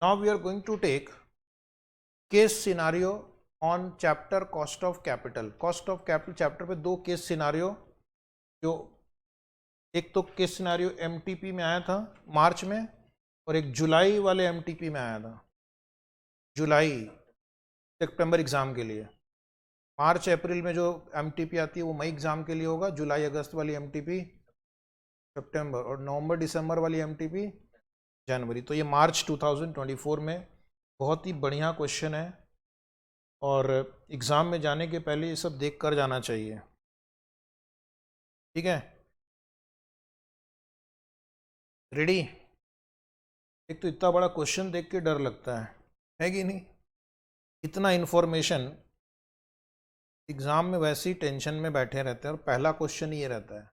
Now we are going to take case scenario on chapter cost of capital. Cost of capital chapter पे दो case scenario, जो एक तो case scenario MTP में आया था मार्च में और एक जुलाई वाले एमटीपी में आया था, जुलाई सितंबर एग्जाम के लिए। मार्च अप्रैल में जो एमटीपी आती है वो मई एग्जाम के लिए होगा, जुलाई अगस्त वाली एमटीपी सितंबर और नवंबर दिसंबर वाली एमटीपी जनवरी। तो ये मार्च 2024 में बहुत ही बढ़िया क्वेश्चन है और एग्ज़ाम में जाने के पहले ये सब देख कर जाना चाहिए, ठीक है। रेडी? एक तो इतना बड़ा क्वेश्चन देख के डर लगता है कि नहीं? इतना इन्फॉर्मेशन, एग्ज़ाम में वैसे ही टेंशन में बैठे रहते हैं और पहला क्वेश्चन ये रहता है,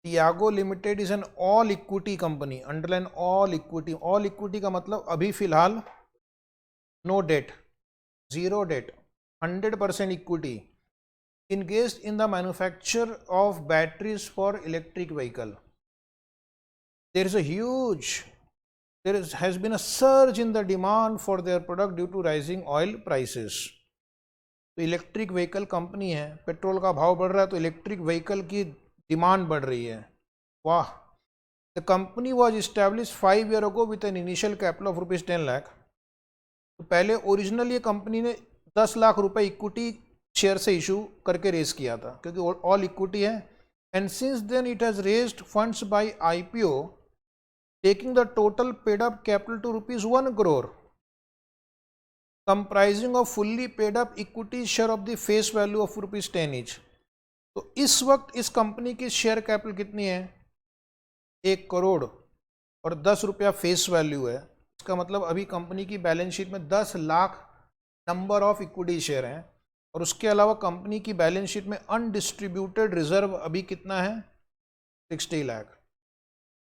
Tiago limited is an all equity company. Underline all equity. All equity का मतलब अभी फिलहाल no debt, zero debt, 100% equity, engaged in the manufacture of batteries for electric vehicle. Has been a surge in the demand for their product due to rising oil prices. तो electric vehicle company है, petrol का भाव बढ़ रहा है तो electric vehicle की demand बढ़ रही है। वाह। The company was establish 5 years ago with an initial capital of ₹10 lakh. तो पहले ओरिजिनल ये कंपनी ने 10 लाख रुपए इक्विटी शेयर से इशू करके रेज किया था, क्योंकि ऑल इक्विटी है। And since then it has raised funds by IPO taking the total paid up capital to ₹1 crore, comprising of fully paid up equity share of the face value of ₹10 each. तो इस वक्त इस company की share capital कितनी है? 1 करोड़ और 10 रुपया face value है। इसका मतलब अभी कंपनी की बैलेंस शीट में 10 lakh number of equity share हैं और उसके अलावा कंपनी की बैलेंस शीट में अनडिस्ट्रीब्यूटेड रिजर्व अभी कितना है? 60 लाख।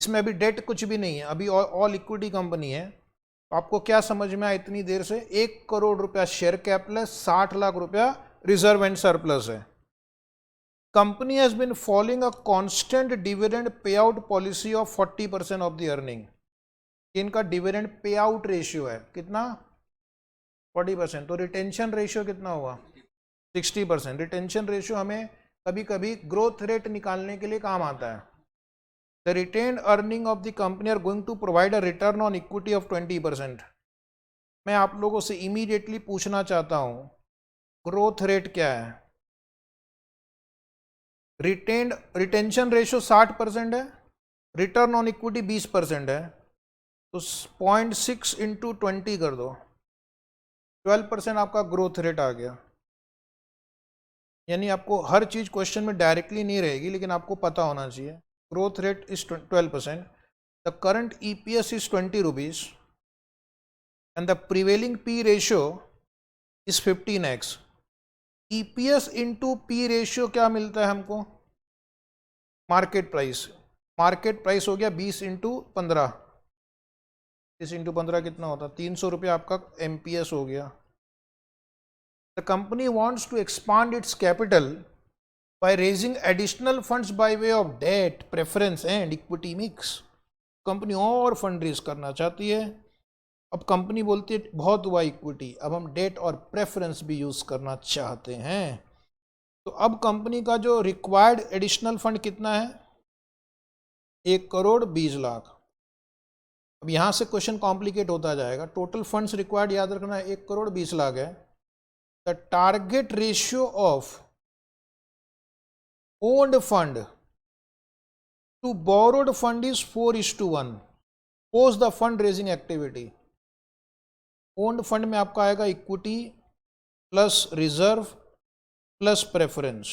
इसमें अभी डेट कुछ भी नहीं है, अभी ऑल इक्विटी कंपनी है। तो आपको क्या समझ में आया इतनी देर से? 1 करोड़ रुपया शेयर कैपिटल है, 60 लाख रुपया रिजर्व एंड सरप्लस है। Company has been following a constant dividend pay out policy of 40% of the earning. इनका डिविडेंड पे आउट रेशियो है कितना? 40%। तो रिटेंशन रेशियो कितना हुआ? 60%। रिटेंशन रेशियो हमें कभी कभी ग्रोथ रेट निकालने के लिए काम आता है। The retained earning of the company are going to provide a return on equity of 20%। मैं आप लोगों से इमीडिएटली पूछना चाहता हूं, ग्रोथ रेट क्या है? रिटेंशन रेशियो 60% है, रिटर्न ऑन इक्विटी 20% है, तो 0.6 इंटू 20 कर दो, 12% आपका ग्रोथ रेट आ गया। यानी आपको हर चीज क्वेश्चन में डायरेक्टली नहीं रहेगी, लेकिन आपको पता होना चाहिए। Growth rate is 12%, the current EPS is ₹20 and the prevailing P ratio is 15x। EPS into P ratio क्या मिलता है हमको? Market price. मार्केट प्राइस हो गया 20 इंटू 15, 20 इंटू 15 कितना होता? 300 रुपया आपका MPS हो गया। The company wants to expand its capital by raising additional funds by way of debt, preference and equity mix. Company और फंड रेज करना चाहती है। अब कंपनी बोलती है बहुत हुआ इक्विटी, अब हम डेट और प्रेफरेंस भी यूज करना चाहते हैं। तो अब कंपनी का जो रिक्वायर्ड एडिशनल फंड कितना है? 1 करोड़ 20 लाख। अब यहां से क्वेश्चन कॉम्प्लिकेट होता जाएगा। टोटल फंड्स रिक्वायर्ड याद रखना 1 करोड़ 20 लाख है। The target ratio of owned fund to borrowed fund is 4:1 post the fund raising activity. Owned fund में आपका आएगा equity plus reserve plus preference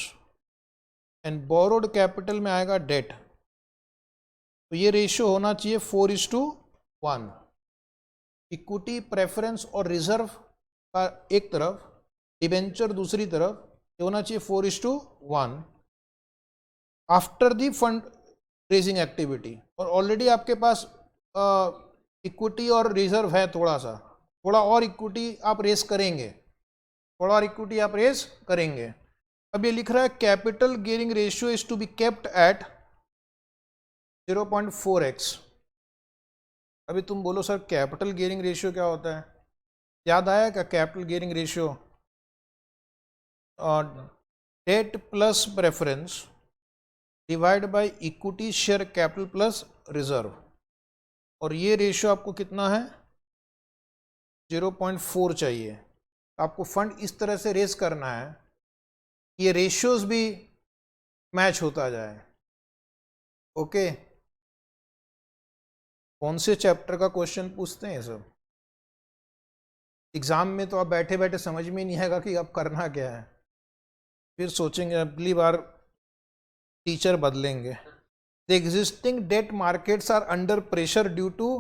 and borrowed capital में आएगा डेट। तो ये रेशियो होना चाहिए 4:1। इक्विटी, प्रेफरेंस और रिजर्व का एक तरफ, डिबेंचर दूसरी तरफ, ये होना चाहिए 4:1 after the fund raising activity. और ऑलरेडी आपके पास इक्विटी और रिजर्व है, थोड़ा और इक्विटी आप रेस करेंगे, थोड़ा और इक्विटी आप रेस करेंगे। अब ये लिख रहा है capital gearing ratio is to be kept at 0.4x। अभी तुम बोलो सर कैपिटल गियरिंग रेशियो क्या होता है, याद आया क्या capital gearing ratio? Debt plus preference divide by equity share capital plus reserve, और ये रेशियो आपको कितना है 0.4 चाहिए। आपको फंड इस तरह से रेस करना है ये रेशियोज भी मैच होता जाए। ओके, कौन से चैप्टर का क्वेश्चन पूछते हैं सब? एग्जाम में तो आप बैठे बैठे समझ में नहीं आएगा कि अब करना क्या है, फिर सोचेंगे अगली बार टीचर बदलेंगे। The existing debt markets are under pressure due to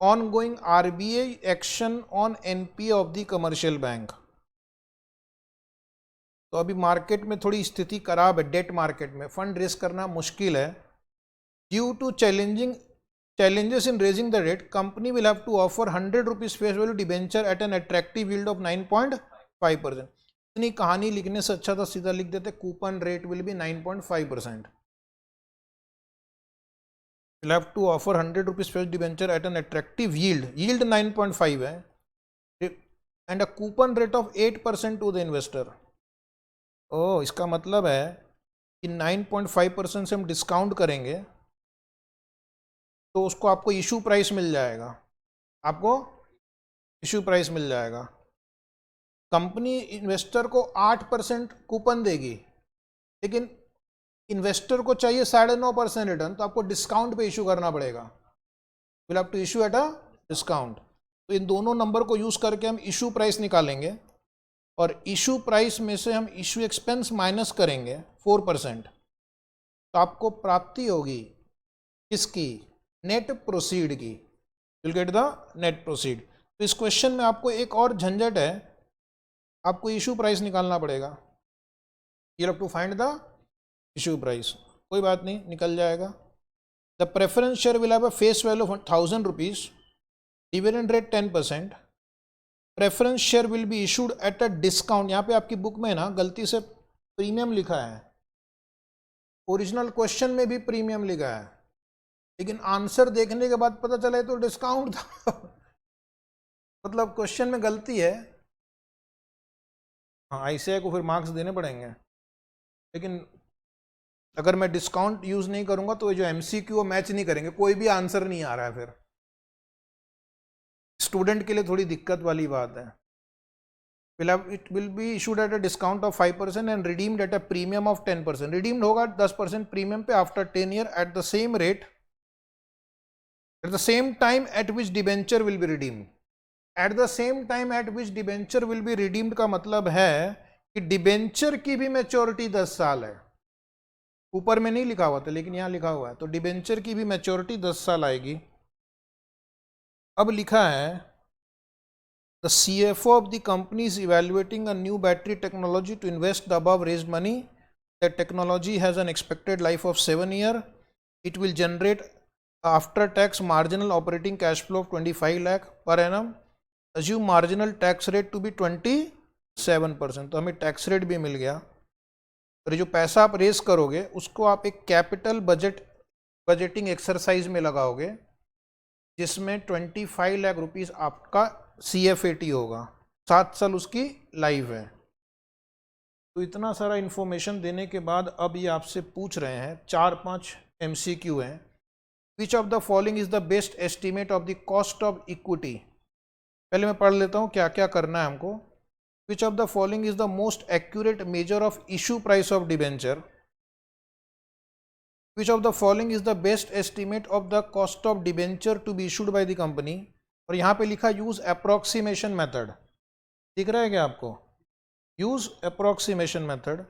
ongoing RBI action on NPA of the commercial bank. तो अभी मार्केट में थोड़ी स्थिति खराब है, डेट मार्केट में फंड रेस करना मुश्किल है। Due to challenges in raising the rate, company will have to offer 100 rupees face value debenture at an attractive yield of 9.5%। इतनी कहानी लिखने से अच्छा था सीधा लिख देते coupon rate will be 9.5%। will have to offer 100 rupees face debenture at an attractive yield 9.5 है, and a coupon rate of 8% to the investor। ओ, इसका मतलब है कि 9.5% से हम डिस्काउंट करेंगे तो उसको आपको इशू प्राइस मिल जाएगा, आपको इशू प्राइस मिल जाएगा। कंपनी इन्वेस्टर को 8% कूपन देगी, लेकिन इन्वेस्टर को चाहिए 9.5% रिटर्न, तो आपको डिस्काउंट पे इशू करना पड़ेगा। Will have to issue at a discount. तो इन दोनों नंबर को यूज करके हम इशू प्राइस निकालेंगे, और इशू प्राइस में से हम इशू एक्सपेंस माइनस करेंगे 4%, तो आपको प्राप्ति होगी किसकी? नेट प्रोसीड की। Will get the net proceed. तो इस क्वेश्चन में आपको एक और झंझट है, आपको इशू प्राइस निकालना पड़ेगा। You have to find the issue price. कोई बात नहीं, निकल जाएगा। The preference share will have a face value of 1000 rupees, dividend rate 10%। Preference share will be issued at a discount. यहाँ पे आपकी बुक में ना गलती से प्रीमियम लिखा है, ओरिजिनल क्वेश्चन में भी प्रीमियम लिखा है, लेकिन आंसर देखने के बाद पता चला तो डिस्काउंट था। मतलब क्वेश्चन में गलती है। हाँ, आईसीआई को फिर मार्क्स देने पड़ेंगे, लेकिन अगर मैं डिस्काउंट यूज नहीं करूंगा तो ये जो एमसीक्यू मैच नहीं करेंगे, कोई भी आंसर नहीं आ रहा है। फिर स्टूडेंट के लिए थोड़ी दिक्कत वाली बात है। It will be issued at a discount of 5% and redeemed at a premium of 10%। Redeemed होगा 10% प्रीमियम पे after 10 year at the same rate at the same time at which debenture will be redeemed। at the same time at which debenture will be redeemed का मतलब है कि debenture की भी maturity 10 साल है। ऊपर में नहीं लिखा हुआ था, लेकिन यहां लिखा हुआ है, तो डिबेंचर की भी मैच्योरिटी 10 साल आएगी। अब लिखा है the CFO of the company is evaluating a new battery technology to invest the above raised money। The technology has an expected life of 7 years। It will generate after tax marginal operating cash flow of 25 lakh per annum। assume marginal tax rate to be 27%। तो हमें tax rate भी मिल गया, और जो पैसा आप race करोगे उसको आप एक कैपिटल बजटिंग एक्सरसाइज में लगाओगे, जिसमें 25 लाख रुपीस आपका CFAT होगा, 7 साल उसकी लाइफ है। तो इतना सारा इंफॉर्मेशन देने के बाद अब ये आपसे पूछ रहे हैं, 4-5 MCQ हैं। Which of the following is the best estimate of the cost of equity? पहले मैं पढ़ लेता हूँ क्या क्या करना है हमको। Which of the following is the most accurate measure of issue price of debenture? Which of the following is the best estimate of the cost of debenture to be issued by the company? और यहाँ पे लिखा use approximation method, दिख रहा है क्या आपको? use approximation method।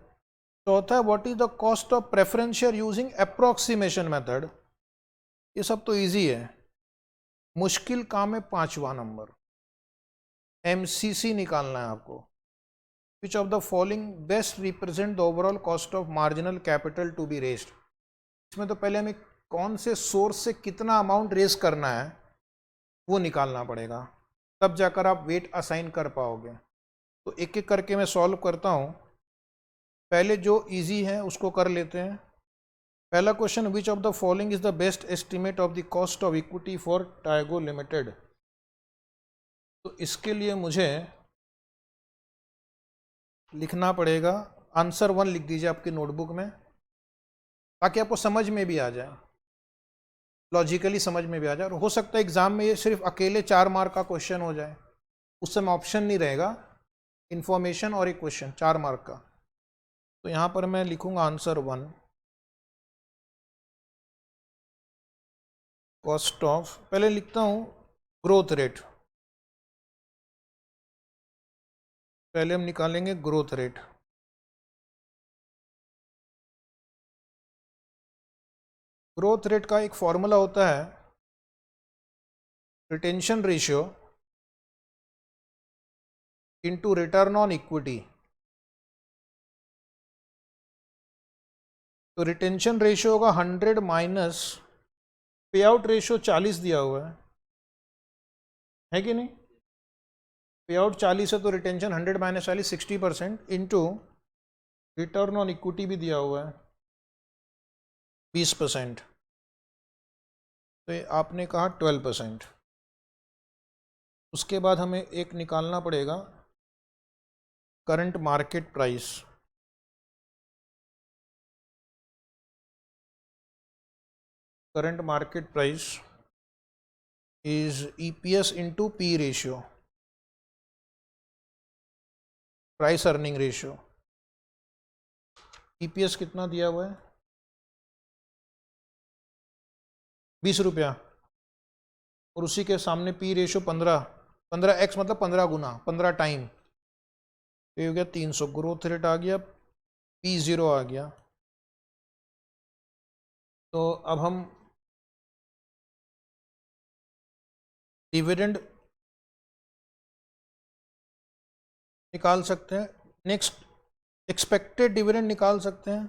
चौथा, what is the cost of preference share using approximation method? ये सब तो इजी है। मुश्किल काम है 5वां नंबर, MCC निकालना है आपको। Which of the following best represent the overall cost of marginal capital to be raised. इसमें तो पहले हमें कौन से सोर्स से कितना अमाउंट रेस करना है वो निकालना पड़ेगा, तब जाकर आप वेट असाइन कर पाओगे। तो एक एक करके मैं सॉल्व करता हूँ। पहले जो इजी है उसको कर लेते हैं। पहला question, which of the following is the best estimate of the cost of equity for Tigo limited. तो इसके लिए मुझे लिखना पड़ेगा, आंसर 1 लिख दीजिए आपकी नोटबुक में, ताकि आपको समझ में भी आ जाए, लॉजिकली समझ में भी आ जाए। और हो सकता है एग्जाम में ये सिर्फ अकेले 4 मार्क का क्वेश्चन हो जाए, उस समय ऑप्शन नहीं रहेगा, इंफॉर्मेशन और एक क्वेश्चन 4 मार्क का। तो यहाँ पर मैं लिखूंगा आंसर 1, कॉस्ट ऑफ, पहले लिखता हूँ ग्रोथ रेट, पहले हम निकालेंगे ग्रोथ रेट। ग्रोथ रेट का एक फॉर्मूला होता है retention ratio into return on equity. तो रिटेंशन रेशियो होगा 100 माइनस पे आउट रेशियो 40 दिया हुआ है कि नहीं? पे आउट 40 है तो retention 100 minus 40 60% into return on equity भी दिया हुआ है 20%, तो ये आपने कहा 12%। उसके बाद हमें एक निकालना पड़ेगा current market price. Current market price is EPS into P ratio, price earning ratio. EPS कितना दिया हुआ है? 20 रुपया, और उसी के सामने P रेशियो 15x मतलब 15 गुना, 15 टाइम, तो ये हो गया 300। ग्रोथ रेट आ गया, P0 आ गया। तो अब हम डिविडेंड निकाल सकते हैं, नेक्स्ट एक्सपेक्टेड डिविडेंड निकाल सकते हैं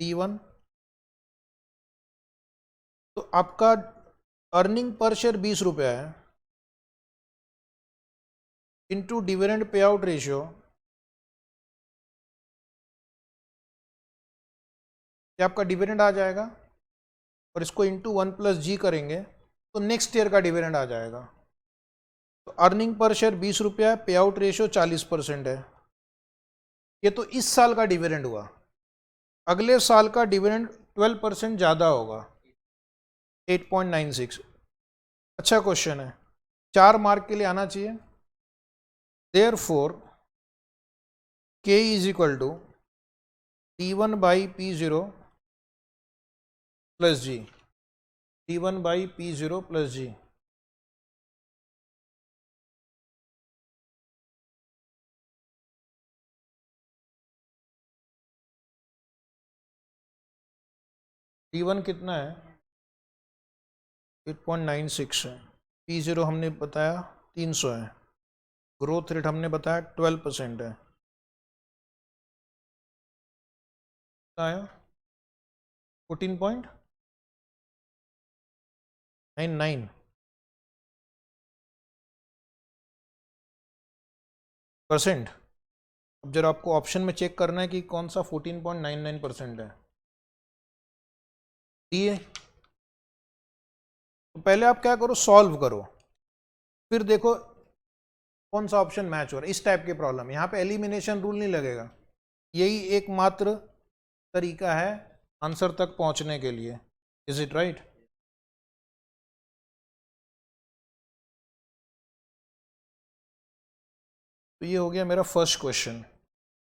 D1। तो आपका अर्निंग पर शेयर 20 रुपया है, into dividend pay out ratio, ये आपका डिविडेंड आ जाएगा, और इसको इंटू 1+G करेंगे तो नेक्स्ट ईयर का डिविडेंड आ जाएगा। तो अर्निंग पर शेयर 20 रुपया है, पे आउट रेशियो 40% है। ये तो इस साल का डिविडेंड हुआ, अगले साल का डिविडेंड 12% ज़्यादा होगा, 8.96। अच्छा क्वेश्चन है, 4 मार्क के लिए आना चाहिए। Therefore K is equal to T1 by P0 plus G, T1 by P0 plus G। T1 कितना है? 8.96 है। P0 हमने बताया 300 है। ग्रोथ रेट हमने बताया 12% है। आया 14.99%। अब जरा आपको ऑप्शन में चेक करना है कि कौन सा 14.99% है। ये तो पहले आप क्या करो, सॉल्व करो, फिर देखो कौन सा ऑप्शन मैच हो रहा है। इस टाइप की प्रॉब्लम, यहाँ पे एलिमिनेशन रूल नहीं लगेगा, यही एकमात्र तरीका है आंसर तक पहुंचने के लिए। Is it right? तो ये हो गया मेरा फर्स्ट क्वेश्चन।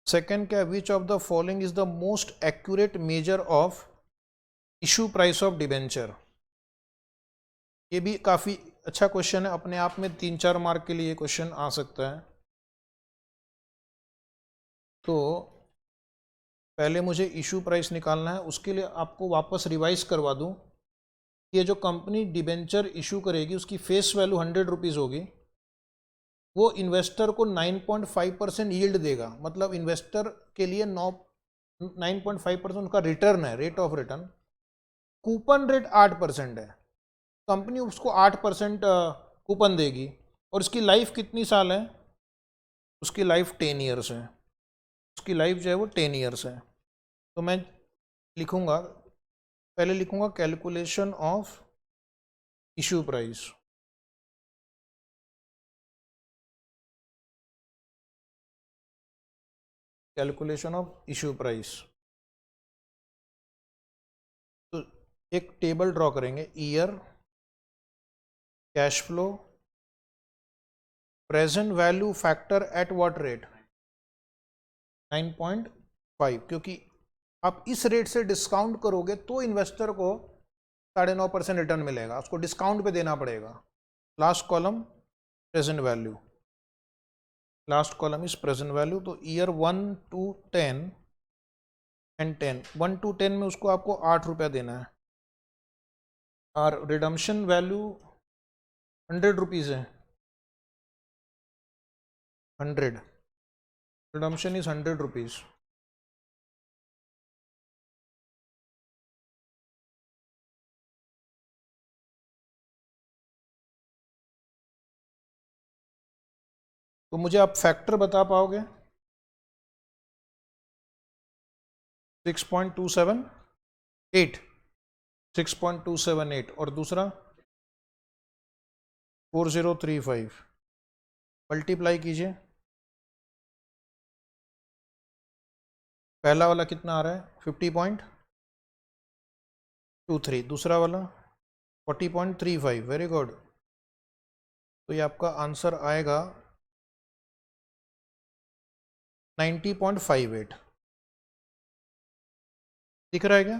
सेकंड क्या, विच of the following is the most accurate measure of issue price of debenture. ये भी काफ़ी अच्छा क्वेश्चन है, अपने आप में 3-4 मार्क के लिए क्वेश्चन आ सकता है। तो पहले मुझे इशू प्राइस निकालना है, उसके लिए आपको वापस रिवाइज करवा दूं। ये जो कंपनी डिबेंचर इशू करेगी उसकी फेस वैल्यू 100 रुपीज़ होगी, वो इन्वेस्टर को 9.5% यील्ड देगा, मतलब इन्वेस्टर के लिए 9.5% उनका रिटर्न है, rate of return. Coupon rate 8% है, कंपनी उसको 8% कूपन देगी, और उसकी लाइफ कितनी साल है? उसकी लाइफ 10 ईयर्स है, उसकी लाइफ जो है वो 10 ईयर्स है। तो मैं लिखूंगा, पहले लिखूंगा calculation of issue price. Calculation of issue price, तो एक टेबल ड्रॉ करेंगे, year, cash flow, present value factor at what rate, 9.5, क्योंकि आप इस रेट से डिस्काउंट करोगे तो इन्वेस्टर को 9.5% रिटर्न मिलेगा, उसको डिस्काउंट पे देना पड़ेगा। Last column present value, last column is present value. तो ईयर 1 to 10 एंड 10, 1 to 10 में उसको आपको 8 रुपया देना है, और रिडम्पशन वैल्यू 100 रुपीज़ है, 100, रिडम्पशन इज 100 रुपीज़। तो मुझे आप फैक्टर बता पाओगे? 6.278, 6.278, और दूसरा 4035, मल्टीप्लाई कीजिए। पहला वाला कितना आ रहा है? 50.23, दूसरा वाला 40.35, वेरी गुड। तो ये आपका आंसर आएगा 90.58। दिख रहा है क्या?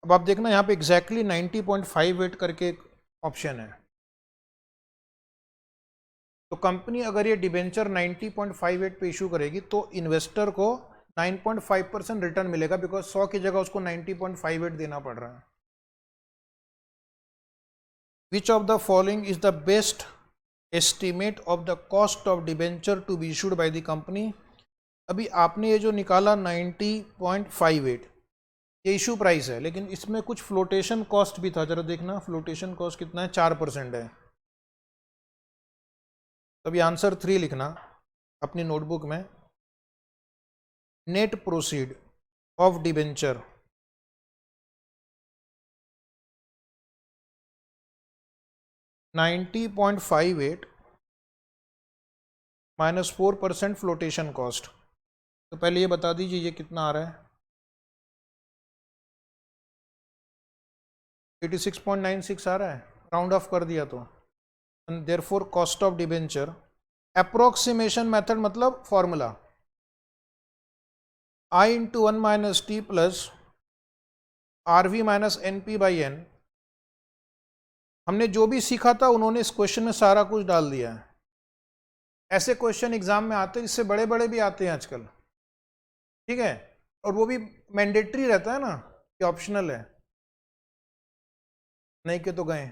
अब आप देखना यहाँ पे एग्जैक्टली 90.58 करके एक ऑप्शन है। तो कंपनी अगर ये डिबेंचर 90.58 पे इशू करेगी तो इन्वेस्टर को 9.5% रिटर्न मिलेगा, बिकॉज 100 की जगह उसको 90.58 देना पड़ रहा है। Which of the following is the best estimate of the cost of debenture to be issued by the company? अभी आपने ये जो निकाला 90.58, ये इशू प्राइस है, लेकिन इसमें कुछ फ्लोटेशन कॉस्ट भी था, जरा देखना फ्लोटेशन कॉस्ट कितना है, 4% है। तभी आंसर 3 लिखना अपनी नोटबुक में। Net proceed of debenture, $90.58 minus 4% flotation cost. तो पहले ये बता दीजिए ये कितना आ रहा है? 86.96 आ रहा है, राउंड ऑफ कर दिया तो। And therefore cost of debenture, approximation method मतलब formula I into 1 minus T plus RV minus NP by N। हमने जो भी सीखा था उन्होंने इस क्वेश्चन में सारा कुछ डाल दिया है। ऐसे क्वेश्चन एग्जाम में आते हैं, इससे बड़े बड़े भी आते हैं आजकल, ठीक है, और वो भी मैंडेटरी रहता है ना कि ऑप्शनल है, नहीं के तो गए,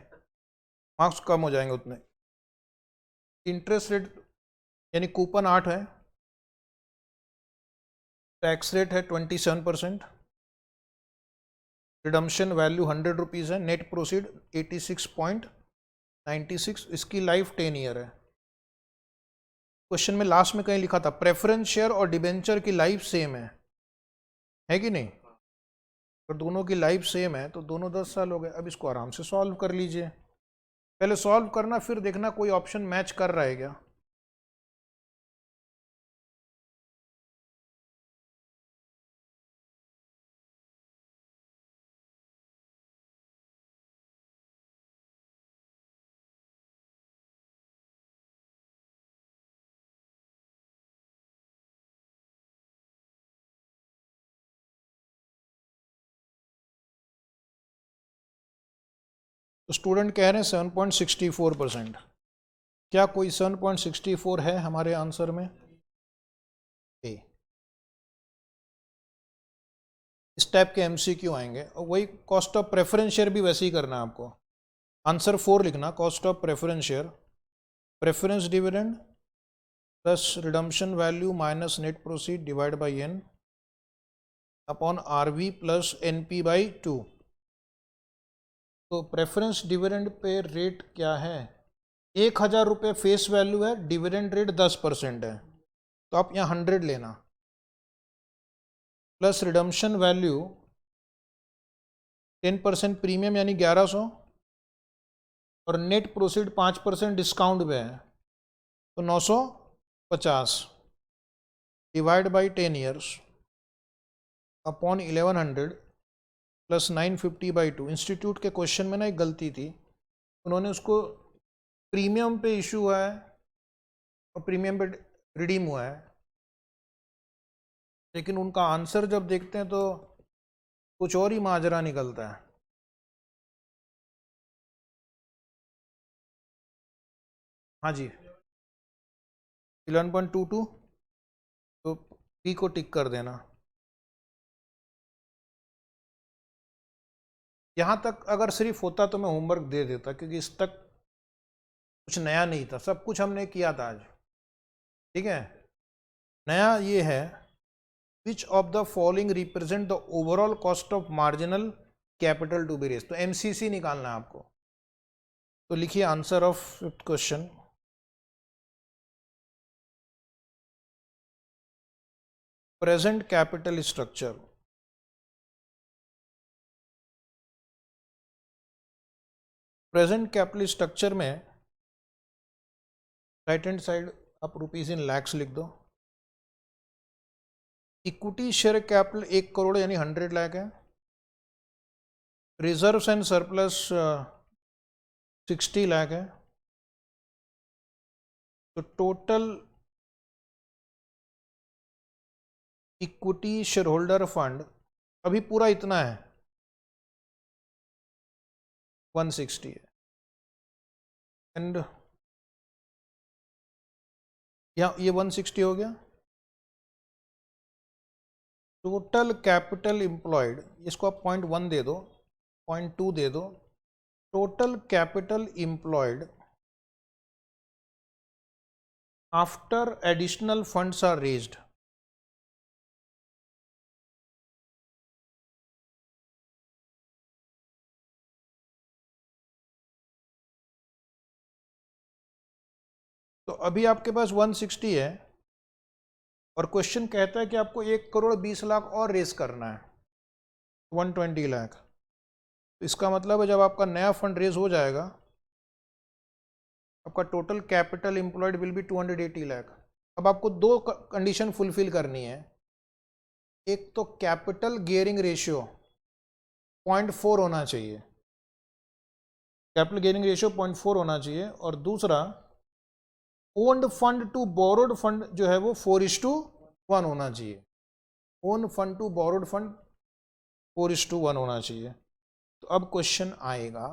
मार्क्स कम हो जाएंगे उतने। इंटरेस्ट रेट यानी कूपन 8 है, टैक्स रेट है 27%, रिडम्पशन वैल्यू 100 रुपीज़ है, नेट प्रोसीड 86.96, इसकी लाइफ 10 ईयर है। क्वेश्चन में लास्ट में कहीं लिखा था प्रेफरेंस शेयर और डिबेंचर की लाइफ सेम है कि नहीं? अगर दोनों की लाइफ सेम है तो दोनों 10 साल हो गए। अब इसको आराम से सॉल्व कर लीजिए, पहले सॉल्व करना फिर देखना कोई ऑप्शन मैच कर रहा है क्या। तो स्टूडेंट कह रहे हैं 7.64%। क्या कोई 7.64 है हमारे आंसर में? ए। इस टाइप के एमसीक्यू आएंगे, और वही कॉस्ट ऑफ प्रेफरेंस शेयर भी वैसे ही करना है आपको। आंसर 4 लिखना, cost of preference share, preference dividend plus redemption value minus net proceed divide by N upon RV plus NP by 2। तो प्रेफरेंस डिविडेंड पे रेट क्या है? 1000 रुपये फेस वैल्यू है, डिविडेंड रेट 10% है, तो आप यहाँ 100 लेना, प्लस रिडम्पशन वैल्यू 10% प्रीमियम यानी 1100 और नेट प्रोसीड 5% डिस्काउंट पे है तो 950 divide by 10 years upon 1100 plus 950/2। Institute के क्वेश्चन में ना एक गलती थी, उन्होंने उसको प्रीमियम पे इशू हुआ है और प्रीमियम पे रिडीम हुआ है, लेकिन उनका आंसर जब देखते हैं तो कुछ और ही माजरा निकलता है। हाँ जी 11.22 तो पी को टिक कर देना। यहाँ तक अगर सिर्फ होता तो मैं होमवर्क दे देता, क्योंकि इस तक कुछ नया नहीं था, सब कुछ हमने किया था आज। ठीक है, नया ये है which of the following represent the overall cost of marginal capital to be raise. तो एमसीसी निकालना है आपको, तो लिखिए answer of fifth question. Present capital structure, present capital structure में राइट हैंड साइड आप रुपीज इन लैक्स लिख दो। इक्विटी शेयर कैपिटल 1 करोड़ यानी 100 लाख है। रिजर्व्स एंड सरप्लस 60 लाख है। तो total equity share holder fund अभी पूरा इतना है 160 है। एंड यहाँ ये 160 हो गया। टोटल कैपिटल एम्प्लॉयड, इसको आप 0.1 दे दो, 0.2 दे दो। Total capital employed after additional funds are raised, तो अभी आपके पास 160 है और क्वेश्चन कहता है कि आपको 1 करोड़ 20 लाख और रेस करना है, 120 लाख। तो इसका मतलब है जब आपका नया फंड रेज हो जाएगा आपका total capital employed will be 280 lakh. अब आपको दो कंडीशन फुलफिल करनी है, एक तो कैपिटल गियरिंग रेशियो 0.4 होना चाहिए, कैपिटल गियरिंग रेशियो 0.4 होना चाहिए, और दूसरा owned fund to borrowed fund जो है वो 4:1 होना चाहिए। Own fund to borrowed fund 4:1 होना चाहिए। तो अब क्वेश्चन आएगा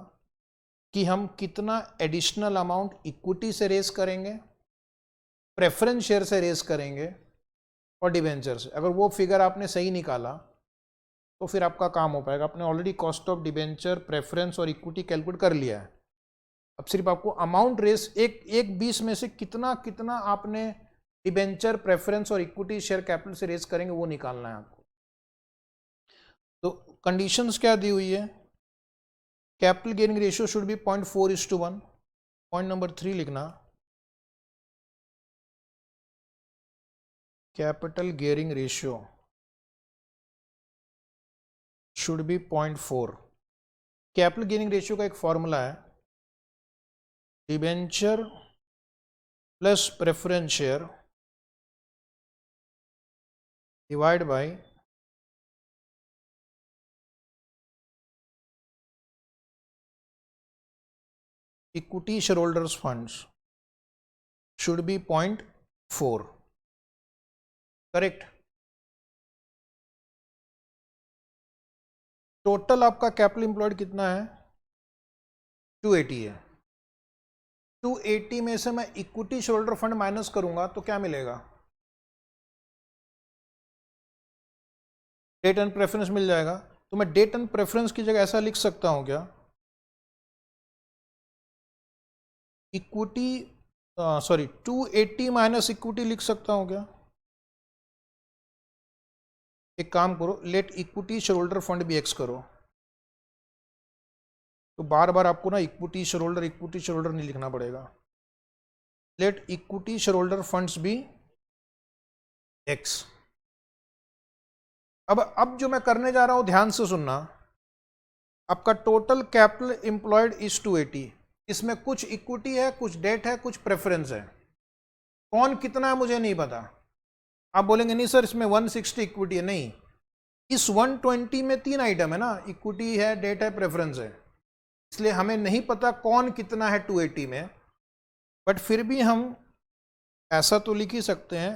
कि हम कितना एडिशनल अमाउंट इक्विटी से रेस करेंगे, प्रेफरेंस शेयर से रेस करेंगे और डिबेंचर से। अगर वो फिगर आपने सही निकाला तो फिर आपका काम हो पाएगा। आपने already cost of debenture, preference और इक्विटी कैलकुलेट कर लिया है। अब सिर्फ आपको अमाउंट रेस एक 20 में से कितना कितना आपने डिबेंचर, प्रेफरेंस और इक्विटी शेयर कैपिटल से रेस करेंगे वो निकालना है आपको। तो कंडीशंस क्या दी हुई है, capital gaining ratio should be 0.4:1। Point number 3 लिखना, capital gearing ratio should be 0.4। Capital gearing ratio का एक फॉर्मूला है, debenture plus preference share divide by equity share holders funds should be 0.4। Correct. Total आपका capital employed कितना है, 280 है। 280 में से मैं equity share holder fund minus करूंगा तो क्या मिलेगा, डेट एंड प्रेफरेंस मिल जाएगा। तो मैं डेट एंड प्रेफरेंस की जगह ऐसा लिख सकता हूं क्या, इक्विटी 280 माइनस इक्विटी लिख सकता हूं क्या। एक काम करो, let equity share holder fund भी एक्स करो, तो बार बार आपको ना इक्विटी शेयर होल्डर नहीं लिखना पड़ेगा। Let equity share holder funds भी एक्स। अब जो मैं करने जा रहा हूं ध्यान से सुनना, आपका टोटल कैपिटल एम्प्लॉयड इज 280। इसमें कुछ इक्विटी है, कुछ डेट है, कुछ प्रेफरेंस है। कौन कितना है मुझे नहीं पता। आप बोलेंगे नहीं सर इसमें 160 इक्विटी है। नहीं, इस 120 में 3 आइटम है ना, इक्विटी है, डेट है, प्रेफरेंस है, इसलिए हमें नहीं पता कौन कितना है 280 में। बट फिर भी हम ऐसा तो लिख ही सकते हैं,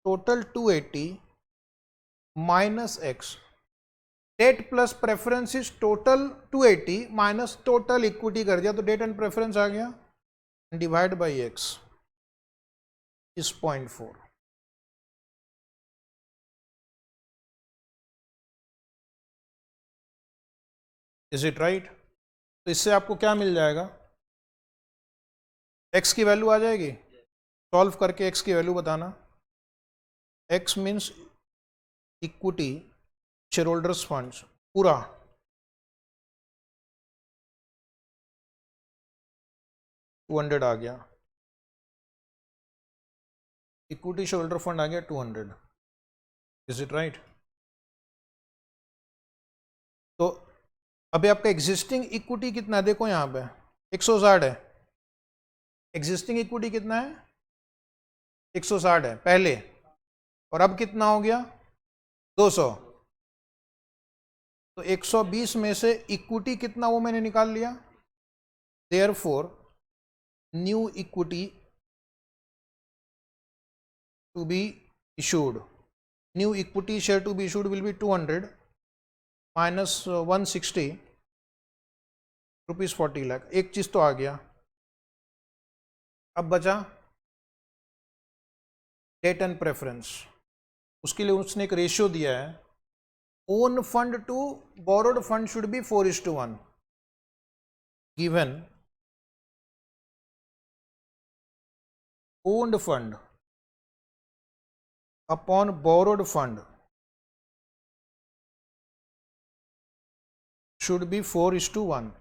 total 280 minus X, debt plus preference is total 280 minus total equity कर दिया तो डेट एंड प्रेफरेंस आ गया, divide by X is 0.4। Is it right? तो इससे आपको क्या मिल जाएगा, एक्स की वैल्यू आ जाएगी। सॉल्व करके एक्स की वैल्यू बताना। X means equity share holders funds पूरा, $200 आ गया, इक्विटी शेयर होल्डर फंड आ गया 200। Is it right? तो अभी आपका एग्जिस्टिंग इक्विटी कितना है, देखो यहाँ पे 160 है। एग्जिस्टिंग इक्विटी कितना है, 160 है पहले, और अब कितना हो गया 200। तो 120 में से इक्विटी कितना वो मैंने निकाल लिया। Therefore new equity to be issued, new equity share to be issued will be 200 minus 160 rupees 40 lakh. एक चीज तो आ गया। अब बचा डेट एंड प्रेफरेंस। उसके लिए उसने एक रेशियो दिया है, own fund to borrowed fund should be 4:1। Given owned fund upon borrowed fund should be 4:1,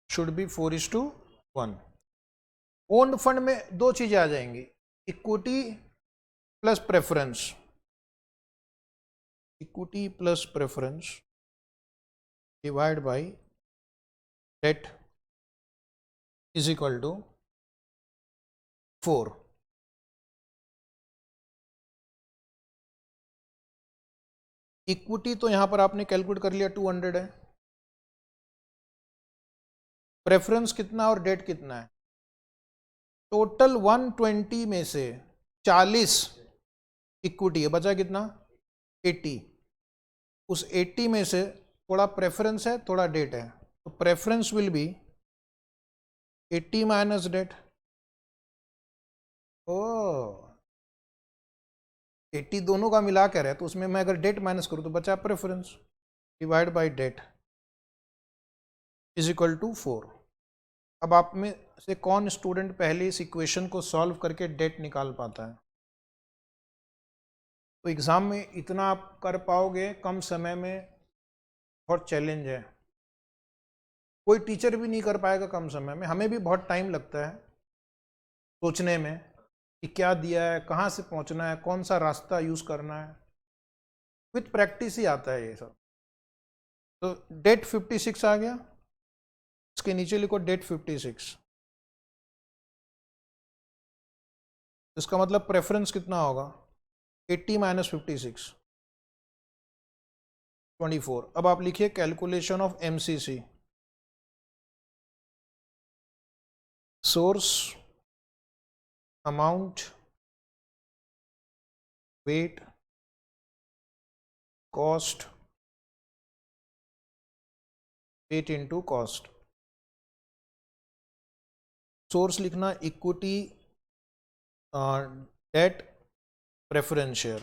should be 4:1। Owned fund में दो चीजें आ जाएंगी, equity plus preference, equity plus preference divide by debt is equal to 4। Equity तो यहां पर आपने calculate कर लिया 200 है, प्रेफरेंस कितना और डेट कितना है, टोटल 120 में से 40 इक्विटी है, बचा कितना 80। उस 80 में से थोड़ा प्रेफरेंस है, थोड़ा डेट है, तो preference will be 80 minus debt. ओ 80 दोनों का मिला कर है, तो उसमें मैं अगर डेट माइनस करूं तो बचा preference, divide by debt is equal to 4। अब आप में से कौन स्टूडेंट पहले इस इक्वेशन को सॉल्व करके डेट निकाल पाता है? तो एग्जाम में इतना आप कर पाओगे कम समय में, बहुत चैलेंज है। कोई टीचर भी नहीं कर पाएगा कम समय में, हमें भी बहुत टाइम लगता है सोचने में कि क्या दिया है, कहाँ से पहुँचना है, कौन सा रास्ता यूज़ करना है। विथ प्रैक्टिस ही आता है ये सब। तो डेट 56 आ गया, इसके नीचे लिखो डेट 56। इसका मतलब प्रेफरेंस कितना होगा, 80 माइनस 56 24। अब आप लिखिए calculation of MCC, source amount weight cost weight into cost. Source लिखना इक्विटी डेट प्रेफरेंस शेयर।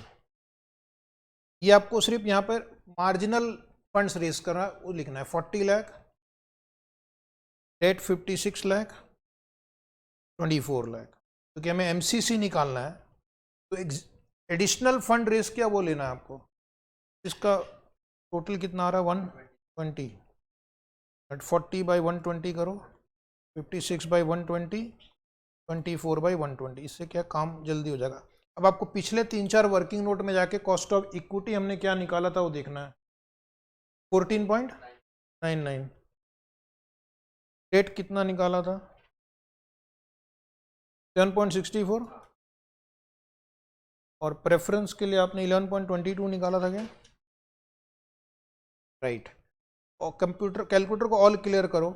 ये आपको सिर्फ यहाँ पर मार्जिनल फंड्स रेस करना वो लिखना है, 40 लाख, डेट 56 लाख, 24 लाख, क्योंकि हमें एमसीसी निकालना है। तो एडिशनल फंड रेस किया वो लेना है आपको। इसका टोटल कितना आ रहा है 120, 40 बाई 120 करो, 56 बाई 120, 24 बाई 120। इससे क्या काम जल्दी हो जाएगा। अब आपको पिछले 3-4 वर्किंग नोट में जाके कॉस्ट ऑफ इक्विटी हमने क्या निकाला था वो देखना है। 14.99। डेट कितना निकाला था? 7.64। और प्रेफरेंस के लिए आपने 11.22 निकाला था क्या? राइट। और कंप्यूटर कैलकुलेटर को ऑल क्लियर करो।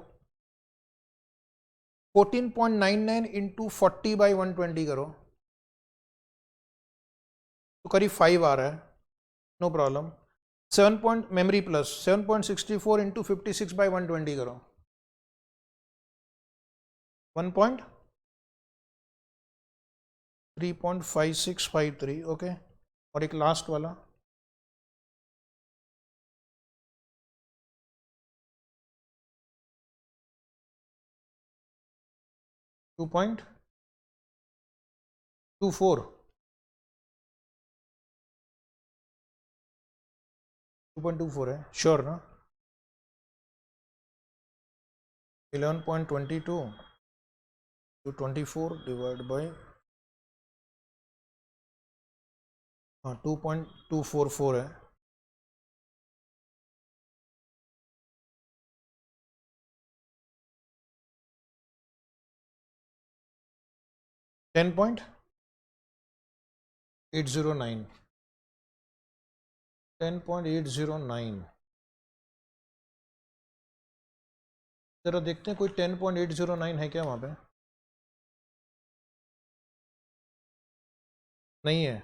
14.99 इंटू 40/120 करो तो करीब 5 आ रहा है। No problem. 7 point memory plus 7.64 into 56/120 करो 1.35653। ओके। और एक लास्ट वाला 2.24 2.24 है श्योर ना? 11.22 to 24 डिवाइड बाई 2.244 है। $10.809 10.809। जरा देखते हैं कोई 10.809 है क्या वहाँ पे? नहीं है।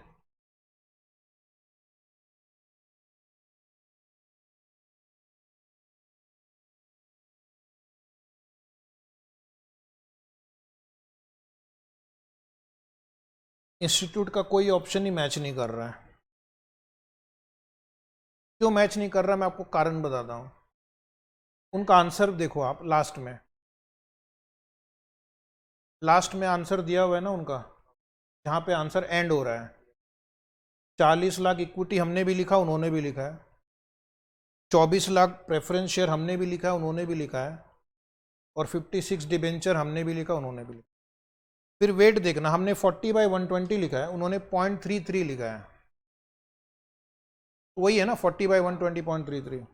इंस्टीट्यूट का कोई ऑप्शन ही मैच नहीं कर रहा है। क्यों मैच नहीं कर रहा मैं आपको कारण बताता हूँ। उनका आंसर देखो आप लास्ट में आंसर दिया हुआ है ना उनका, जहाँ पे आंसर एंड हो रहा है। 40 लाख इक्विटी हमने भी लिखा, उन्होंने भी लिखा है। 24 लाख प्रेफरेंस शेयर हमने भी लिखा है, उन्होंने भी लिखा है। और 56 डिबेंचर हमने भी लिखा, उन्होंने भी लिखा। फिर वेट देखना, हमने 40/120 लिखा है, उन्होंने 0.33 लिखा है। वही है ना 40/120 0.33।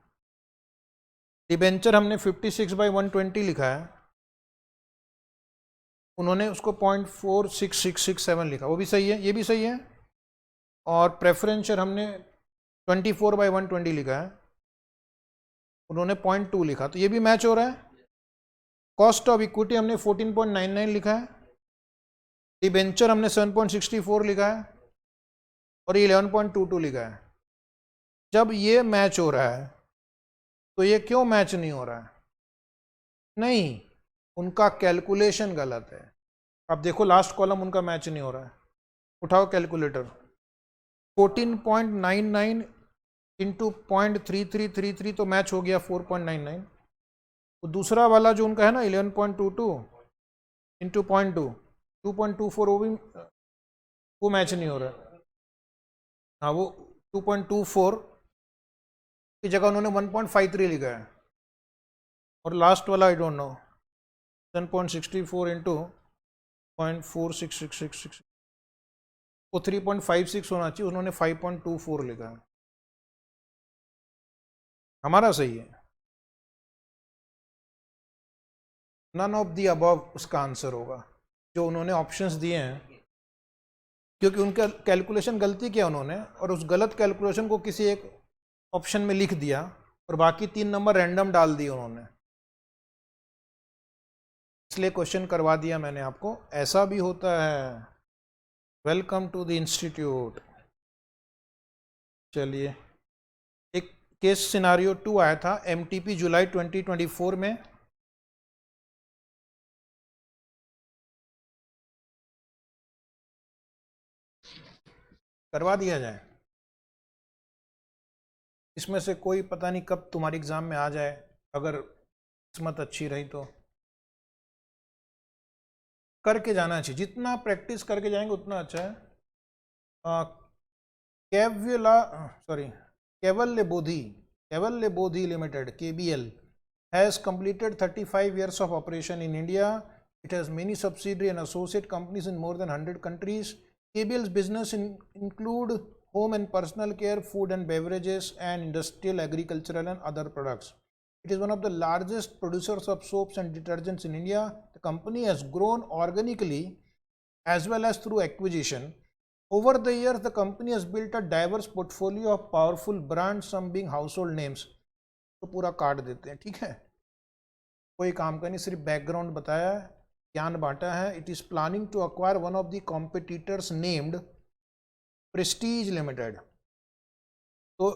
डिबेंचर हमने 56/120 लिखा है, उन्होंने उसको 0.46667 लिखा, वो भी सही है, ये भी सही है। और प्रेफरेंस शेयर हमने 24/120 लिखा है, उन्होंने 0.2 लिखा, तो ये भी मैच हो रहा है। कॉस्ट ऑफ इक्विटी हमने 14.99 लिखा है, डिबेंचर हमने 7.64 लिखा है, और ये 11.22 लिखा है। जब ये मैच हो रहा है तो ये क्यों मैच नहीं हो रहा है? नहीं, उनका कैलकुलेशन गलत है। अब देखो लास्ट कॉलम उनका मैच नहीं हो रहा है। उठाओ कैलकुलेटर। 14.99 इंटू 0.3333 तो मैच हो गया 4.99। तो दूसरा वाला जो उनका है ना 11.22 इंटू 0.2 2.24 वो मैच नहीं हो रहा है। हाँ, वो 2.24 की जगह उन्होंने 1.53 लिखा है। और लास्ट वाला आई डोंट नो 10.64 इंटू 0.46666 वो 3.56 होना चाहिए, उन्होंने 5.24 लिखा है। हमारा सही है। नन ऑफ दी अबव उसका आंसर होगा, जो उन्होंने ऑप्शंस दिए हैं। क्योंकि उनका कैलकुलेशन गलती किया उन्होंने, और उस गलत कैलकुलेशन को किसी एक ऑप्शन में लिख दिया, और बाकी 3 नंबर रैंडम डाल दिए उन्होंने, इसलिए क्वेश्चन करवा दिया मैंने आपको। ऐसा भी होता है। Welcome to the institute. चलिए, एक केस सिनारियो 2 आया था एमटीपी जुलाई 2024 में। करवा दिया जाए। इसमें से कोई पता नहीं कब तुम्हारी एग्जाम में आ जाए, अगर किस्मत अच्छी रही तो। करके जाना चाहिए, जितना प्रैक्टिस करके जाएंगे उतना अच्छा है। Kaivalya Bodhi limited KBL has completed 35 years of operation in India. It has many subsidiary and associate companies in more than 100 countries. KBL's business include home and personal care, food and beverages, and industrial, agricultural, and other products. It is one of the largest producers of soaps and detergents in India. The company has grown organically as well as through acquisition. Over the years, the company has built a diverse portfolio of powerful brands, some being household names. तो पूरा काट देते हैं, ठीक है, कोई काम का नहीं, सिर्फ बैकग्राउंड बताया है, ज्ञान बांटा है. It is planning to acquire one of the competitors named Prestige limited. तो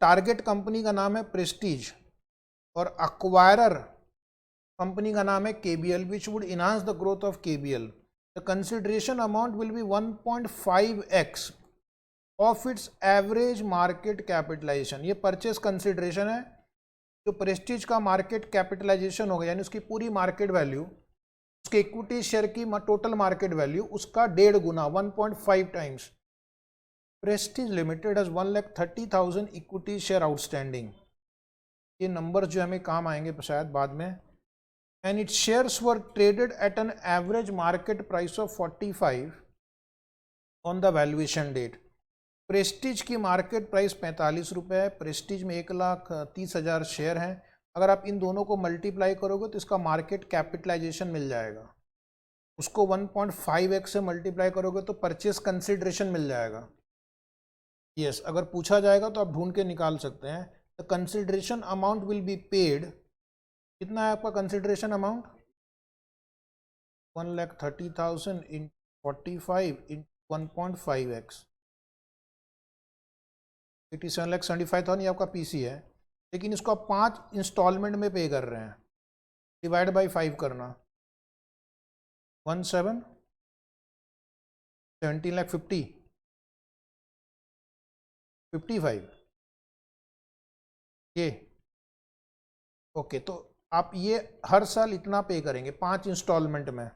टारगेट कंपनी का नाम है प्रेस्टीज और अक्वायरर कंपनी का नाम है KBL, which would enhance the growth of KBL. The consideration amount will be 1.5x of its average market capitalisation. ये purchase consideration है. जो प्रेस्टीज का मार्केट कैपिटलाइजेशन होगा यानी उसकी पूरी मार्केट वैल्यू, उसके इक्विटी शेयर की टोटल मार्केट वैल्यू, उसका 1.5 गुना 1.5 times. Prestige limited has 1,30,000 equity share outstanding. ये नंबर जो हमें काम आएंगे शायद बाद में. And its shares were traded at an average market price of 45 on the valuation date. Prestige की मार्केट प्राइस 45 रुपये है. प्रेस्टीज में 1,30,000 शेयर हैं. अगर आप इन दोनों को मल्टीप्लाई करोगे तो इसका मार्केट कैपिटलाइजेशन मिल जाएगा. उसको 1.5x से मल्टीप्लाई करोगे तो परचेस कंसिडरेशन मिल जाएगा. यस, अगर पूछा जाएगा तो आप ढूंढ के निकाल सकते हैं. The consideration amount will be paid. कितना है आपका कंसिडरेशन अमाउंट? 1,30,000 इन 45 इन 1.5x, 87,75,000. ये आपका पीसी है, लेकिन इसको आप 5 इंस्टॉलमेंट में पे कर रहे हैं. डिवाइड बाई 5 करना, 17,50,55 ये ओके. तो आप ये हर साल इतना पे करेंगे 5 इंस्टॉलमेंट में.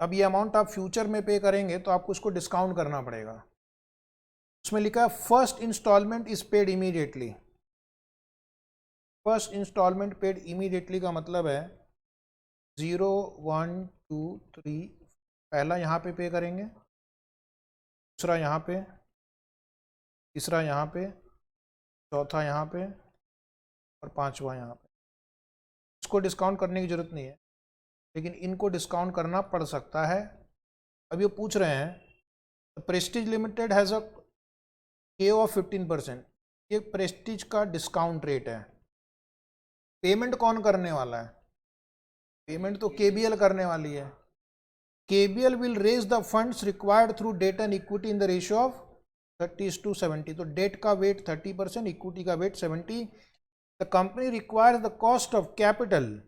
अब ये अमाउंट आप फ्यूचर में पे करेंगे तो आपको उसको डिस्काउंट करना पड़ेगा. उसमें लिखा है first instalment is paid immediately. First instalment paid immediately का मतलब है 0, 1, 2, 3. पहला यहाँ पे करेंगे, दूसरा यहाँ पे, तीसरा यहाँ पे, चौथा यहाँ पे और पांचवा यहाँ पे. इसको डिस्काउंट करने की ज़रूरत नहीं है, लेकिन इनको डिस्काउंट करना पड़ सकता है. अब ये पूछ रहे हैं प्रेस्टीज लिमिटेड हैज़ अ के ऑफ 15%. ये प्रेस्टीज का डिस्काउंट रेट है. पेमेंट कौन करने वाला है? पेमेंट तो केबीएल करने वाली है. KBL will raise the funds required through debt and equity in the ratio of 30:70. तो डेट का वेट 30%, इक्विटी का weight 70. The company requires the cost of capital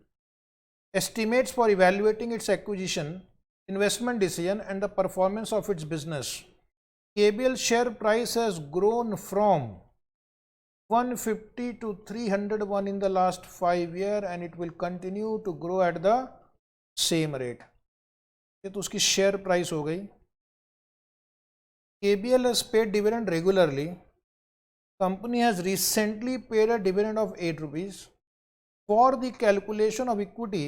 estimates for evaluating its acquisition, investment decision and the performance of its business. KBL share price has grown from 150 to 301 in the last 5 years and it will continue to grow at the same rate. ये तो उसकी share price हो गई. KBL has paid dividend regularly. Company has recently paid a dividend of 8 rupees. For the calculation of equity,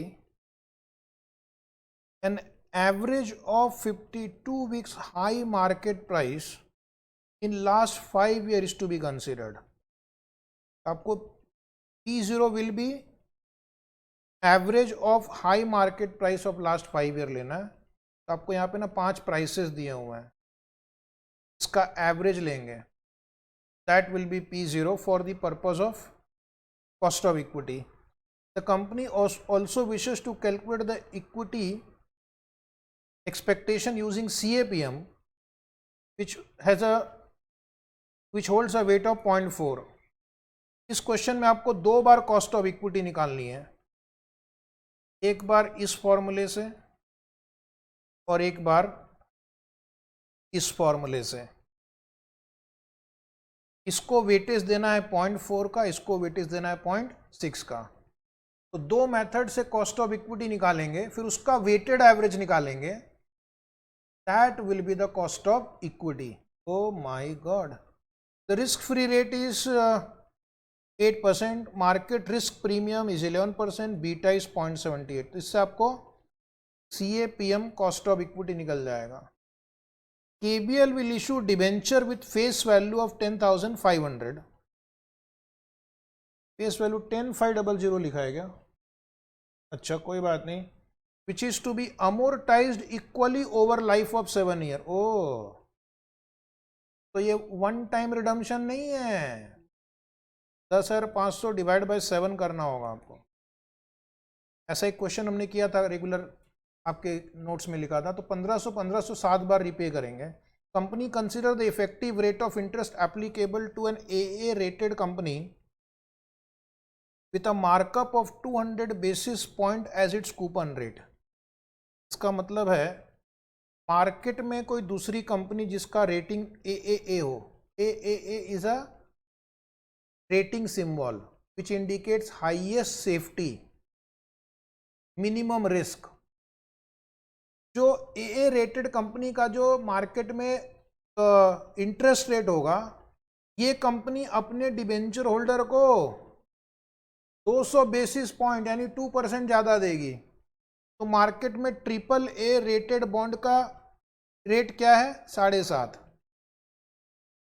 an average of 52 weeks high market price in last 5 years is to be considered. आपको P0 will be average of high market price of last 5 year लेना है. तो आपको यहाँ पे ना 5 prices दिए हुए हैं, इसका एवरेज लेंगे. That will be P0 for the purpose of cost of equity. The company also wishes to calculate the equity expectation using CAPM, which holds a weight of 0.4. इस क्वेश्चन में आपको 2 बार कॉस्ट ऑफ इक्विटी निकालनी है. एक बार इस फॉर्मूले से और एक बार इस फॉर्मूले से. इसको वेटेज देना है 0.4 का, इसको वेटेज देना है 0.6 का. तो 2 मेथड से कॉस्ट ऑफ इक्विटी निकालेंगे, फिर उसका वेटेड एवरेज निकालेंगे. That will be the cost of equity. Oh my God. The risk free rate is 8%, market risk premium is 11%, beta is 0.78. तो इससे आपको CAPM कॉस्ट ऑफ इक्विटी निकल जाएगा। KBL will issue debenture with face value of 10,500, face value 10,500 लिखा है क्या? अच्छा कोई बात नहीं। Which is to be amortized equally over life of 7 year. ओ तो ये वन टाइम रिडम्पशन नहीं है, 10,500 डिवाइड बाय 7 करना होगा आपको। ऐसा एक क्वेश्चन हमने किया था रेगुलर, आपके नोट्स में लिखा था। तो 1500 7 बार रिपे करेंगे। Company consider the effective rate of interest applicable to an AA rated company with a markup of 200 basis point as its coupon rate. इसका मतलब है मार्केट में कोई दूसरी कंपनी जिसका रेटिंग AAA हो, AAA is a rating symbol which indicates highest safety, minimum risk. जो AA rated company का जो मार्केट में इंटरेस्ट रेट होगा, ये कंपनी अपने डिबेंचर होल्डर को 200 बेसिस पॉइंट यानी 2% ज़्यादा देगी। तो मार्केट में AAA रेटेड बॉन्ड का रेट क्या है? 7.5।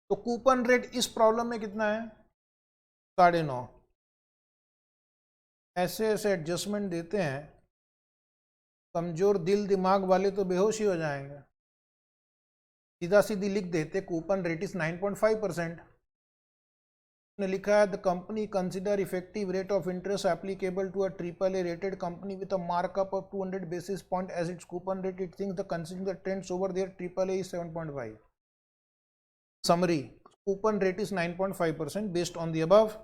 तो कूपन रेट इस प्रॉब्लम में कितना है? 9.5। ऐसे ऐसे एडजस्टमेंट देते हैं, कमजोर दिल दिमाग वाले तो बेहोश ही हो जाएंगे। सीधा सीधी लिख देते कूपन रेट इज 9.5%। ने लिखा है the company consider effective rate of interest applicable to a AAA rated company with a markup of 200 basis point as its coupon rate. It thinks the considering the trends over there AAA is 7.5. Summary: coupon rate is 9.5% based on the above.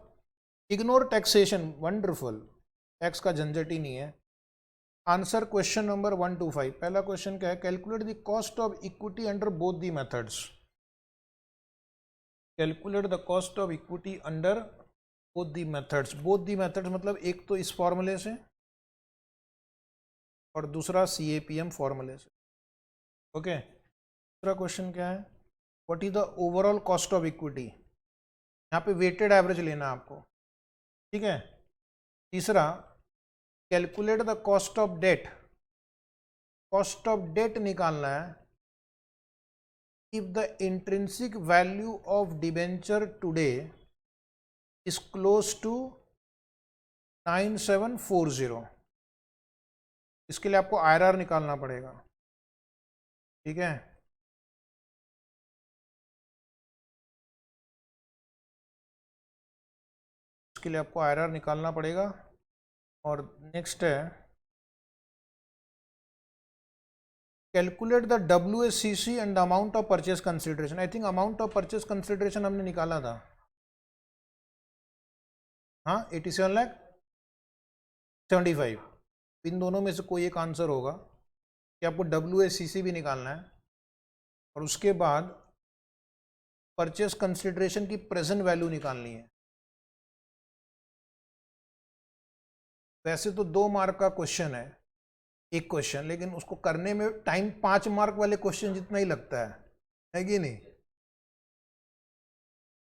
Ignore taxation. Wonderful. Tax का झंझट ही नहीं है। Answer question number 125। पहला question क्या है? Calculate the cost of equity under both the methods. Calculate the cost of equity under both the methods. Both the methods मतलब एक तो इस फॉर्मूले से और दूसरा CAPM फॉर्मूले से। ओके। दूसरा क्वेश्चन क्या है? What is the overall cost of equity. यहाँ पे वेटेड एवरेज लेना आपको, ठीक है। तीसरा, calculate the cost of debt. Cost of debt निकालना है if the intrinsic value of debenture today is close to 9740। इसके लिए आपको IRR निकालना पड़ेगा, ठीक है। इसके लिए आपको IRR निकालना पड़ेगा। और नेक्स्ट है calculate the WACC and the amount of purchase consideration. I think amount of purchase consideration हमने निकाला था, हाँ, 87,75,000। इन दोनों में से कोई एक आंसर होगा कि आपको WACC भी निकालना है और उसके बाद परचेज कंसिडरेशन की प्रेजेंट वैल्यू निकालनी है। वैसे तो 2 मार्क का क्वेश्चन है, एक क्वेश्चन, लेकिन उसको करने में टाइम 5 मार्क वाले क्वेश्चन जितना ही लगता है कि नहीं?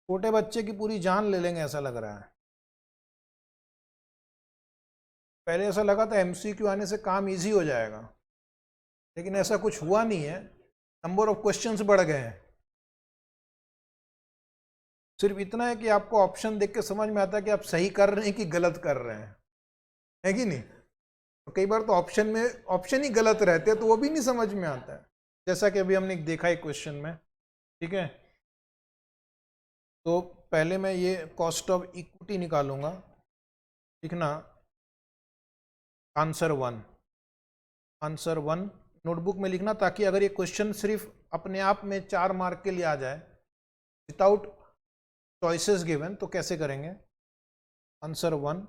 छोटे बच्चे की पूरी जान ले लेंगे ऐसा लग रहा है। पहले ऐसा लगा था MCQ आने से काम इजी हो जाएगा, लेकिन ऐसा कुछ हुआ नहीं है। नंबर ऑफ क्वेश्चंस बढ़ गए हैं। सिर्फ इतना है कि आपको ऑप्शन देख के समझ में आता है कि आप सही कर रहे हैं कि गलत कर रहे हैं, है कि नहीं? तो कई बार तो ऑप्शन में ऑप्शन ही गलत रहते हैं तो वो भी नहीं समझ में आता है, जैसा कि अभी हमने देखा है क्वेश्चन में, ठीक है। तो पहले मैं ये कॉस्ट ऑफ इक्विटी निकालूंगा, लिखना आंसर 1। आंसर 1 नोटबुक में लिखना, ताकि अगर ये क्वेश्चन सिर्फ अपने आप में 4 मार्क के लिए आ जाए विदाउट चॉइसेस गिवन तो कैसे करेंगे। आंसर 1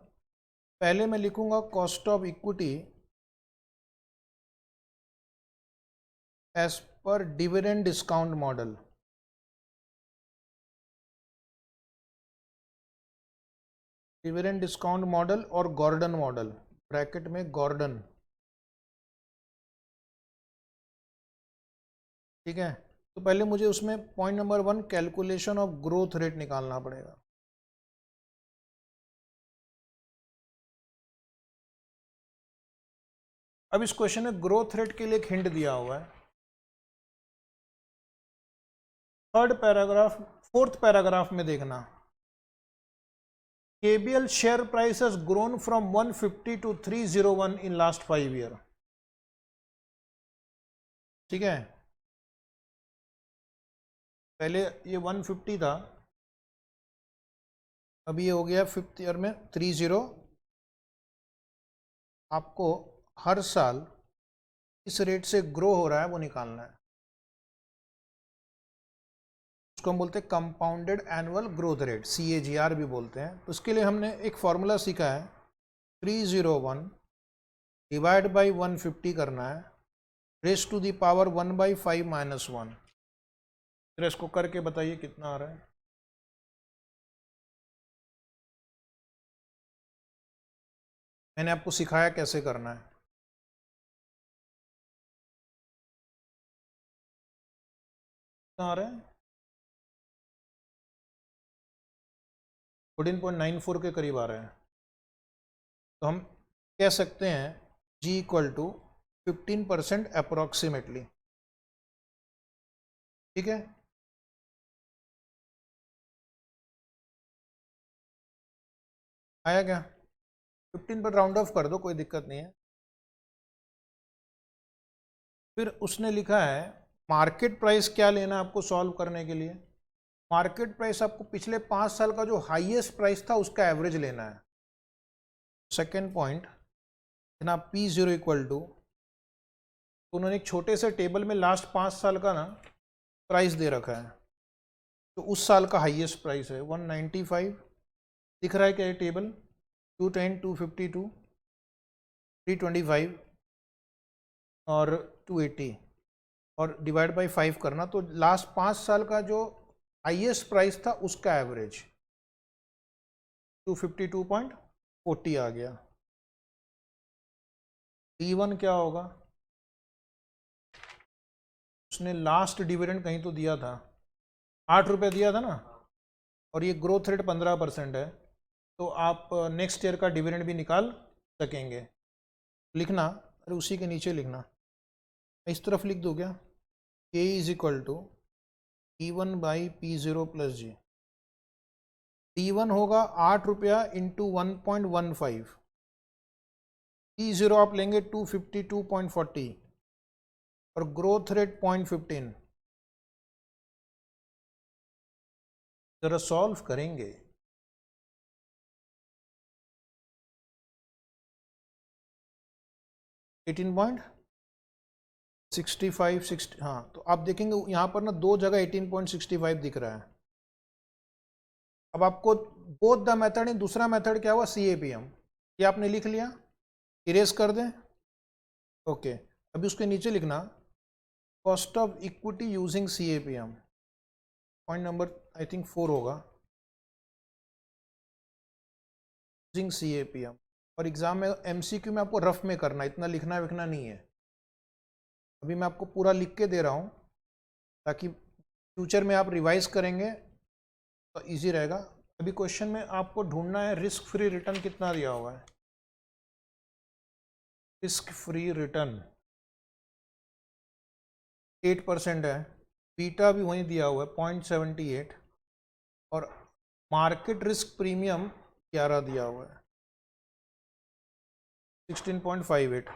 पहले मैं लिखूंगा cost of equity as per dividend discount model. Dividend discount model और गॉर्डन मॉडल, ब्रैकेट में गॉर्डन, ठीक है। तो पहले मुझे उसमें point number 1 calculation of growth rate निकालना पड़ेगा। अब इस क्वेश्चन में ग्रोथ रेट के लिए एक हिंट दिया हुआ है। थर्ड पैराग्राफ, फोर्थ पैराग्राफ में देखना, KBL share price has grown from 150 to 301 in last 5 year। ठीक है, पहले ये 150 था, अभी ये हो गया 5th ईयर में 30। आपको हर साल इस रेट से ग्रो हो रहा है वो निकालना है। उसको हम बोलते हैं compounded annual growth rate, CAGR भी बोलते हैं। तो उसके लिए हमने एक फॉर्मूला सीखा है, 301 डिवाइड बाई 150 करना है, रेस टू दी पावर 1/5 - 1। फिर इसको करके बताइए कितना आ रहा है। मैंने आपको सिखाया कैसे करना है। कितना आ रहा है? 14.94 के करीब आ रहा है। तो हम कह सकते हैं G = 15% अप्रोक्सीमेटली। ठीक है, आया क्या? 15 पर राउंड ऑफ कर दो, कोई दिक्कत नहीं है। फिर उसने लिखा है मार्केट प्राइस क्या लेना है आपको सॉल्व करने के लिए। मार्केट प्राइस आपको पिछले 5 साल का जो हाईएस्ट प्राइस था उसका एवरेज लेना है। सेकेंड पॉइंट ना, P0 = उन्होंने एक छोटे से टेबल में लास्ट 5 साल का ना प्राइस दे रखा है, तो उस साल का हाईएस्ट प्राइस है 195। दिख रहा है क्या ये टेबल? 210, 252, 325 और 280 और डिवाइड बाई 5 करना, तो लास्ट 5 साल का जो हाईएस्ट प्राइस था उसका एवरेज 252.40 आ गया। D1 क्या होगा? उसने लास्ट डिविडेंड कहीं तो दिया था, 8 रुपये दिया था ना, और ये ग्रोथ रेट 15% है, तो आप नेक्स्ट ईयर का डिविडेंड भी निकाल सकेंगे। लिखना, अरे उसी के नीचे लिखना, इस तरफ लिख दो क्या, K = P1/P0 + G। D1 होगा 8 रुपया इंटू 1.15, P0 आप लेंगे 252.40 और ग्रोथ रेट 0.15। जरा सॉल्व करेंगे। एटीन पॉइंट 65, 60, हाँ, तो आप देखेंगे यहाँ पर ना दो जगह 18.65 दिख रहा है। अब आपको बोथ द मेथड, दूसरा मेथड क्या हुआ, CAPM, ये आपने लिख लिया, इरेज कर दें। ओके, अभी उसके नीचे लिखना cost of equity using CAPM, point number I think 4 होगा, यूजिंग CAPM। और एग्जाम में MCQ में आपको रफ में करना, इतना लिखना विखना नहीं है। अभी मैं आपको पूरा लिख के दे रहा हूँ ताकि फ्यूचर में आप रिवाइज करेंगे तो इजी रहेगा। अभी क्वेश्चन में आपको ढूंढना है रिस्क फ्री रिटर्न कितना दिया हुआ है। रिस्क फ्री रिटर्न 8% है, बीटा भी वहीं दिया हुआ है 0.78 और मार्केट रिस्क प्रीमियम 11 दिया हुआ है 16.58।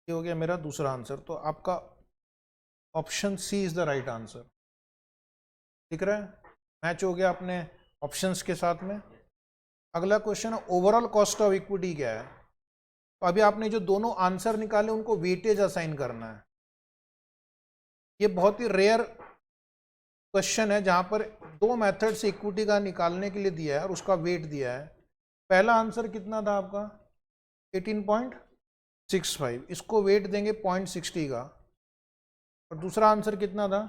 ये हो गया मेरा दूसरा आंसर। तो आपका option C is the right answer. दिख रहा है, मैच हो गया अपने ऑप्शंस के साथ में। अगला क्वेश्चन है ओवरऑल कॉस्ट ऑफ इक्विटी क्या है। तो अभी आपने जो दोनों आंसर निकाले उनको वेटेज असाइन करना है। ये बहुत ही रेयर क्वेश्चन है जहां पर दो मेथड से इक्विटी का निकालने के लिए दिया है और उसका वेट दिया है। पहला आंसर कितना था आपका 18.65, इसको वेट देंगे 0.60 का। और दूसरा आंसर कितना था,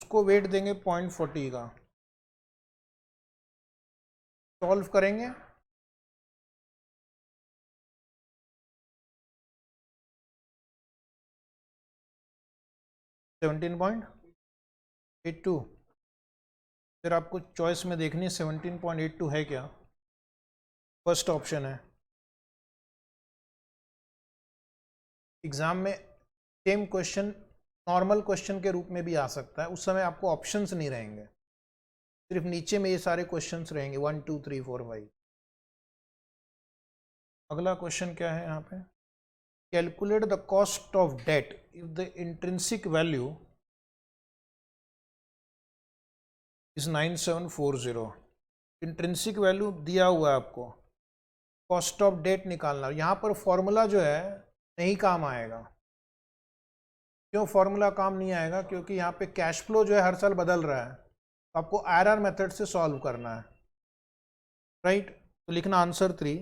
उसको वेट देंगे 0.40 का। सॉल्व करेंगे, $17.82। फिर आपको चॉइस में देखनी है 17.82 है क्या, फर्स्ट ऑप्शन है। एग्ज़ाम में सेम क्वेश्चन नॉर्मल क्वेश्चन के रूप में भी आ सकता है, उस समय आपको ऑप्शंस नहीं रहेंगे, सिर्फ नीचे में ये सारे क्वेश्चंस रहेंगे 1 2 3 4 5। अगला क्वेश्चन क्या है यहाँ पे, calculate the cost of debt if the intrinsic value is 9740। Intrinsic value दिया हुआ है आपको, कॉस्ट ऑफ डेट निकालना। यहाँ पर फॉर्मूला जो है नहीं काम आएगा। क्यों फॉर्मूला काम नहीं आएगा? क्योंकि यहाँ पे कैश फ्लो जो है हर साल बदल रहा है, तो आपको आईआरआर मेथड से सॉल्व करना है, राइट। तो लिखना answer 3,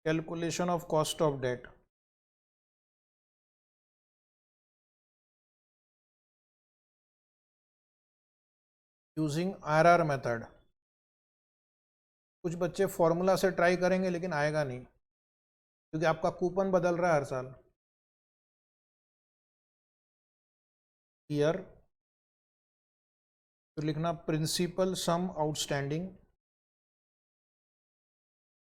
calculation of cost of debt using IRR method. कुछ बच्चे फॉर्मूला से ट्राई करेंगे लेकिन आएगा नहीं, क्योंकि आपका कूपन बदल रहा है हर साल। ईयर, फिर लिखना प्रिंसिपल सम आउटस्टैंडिंग।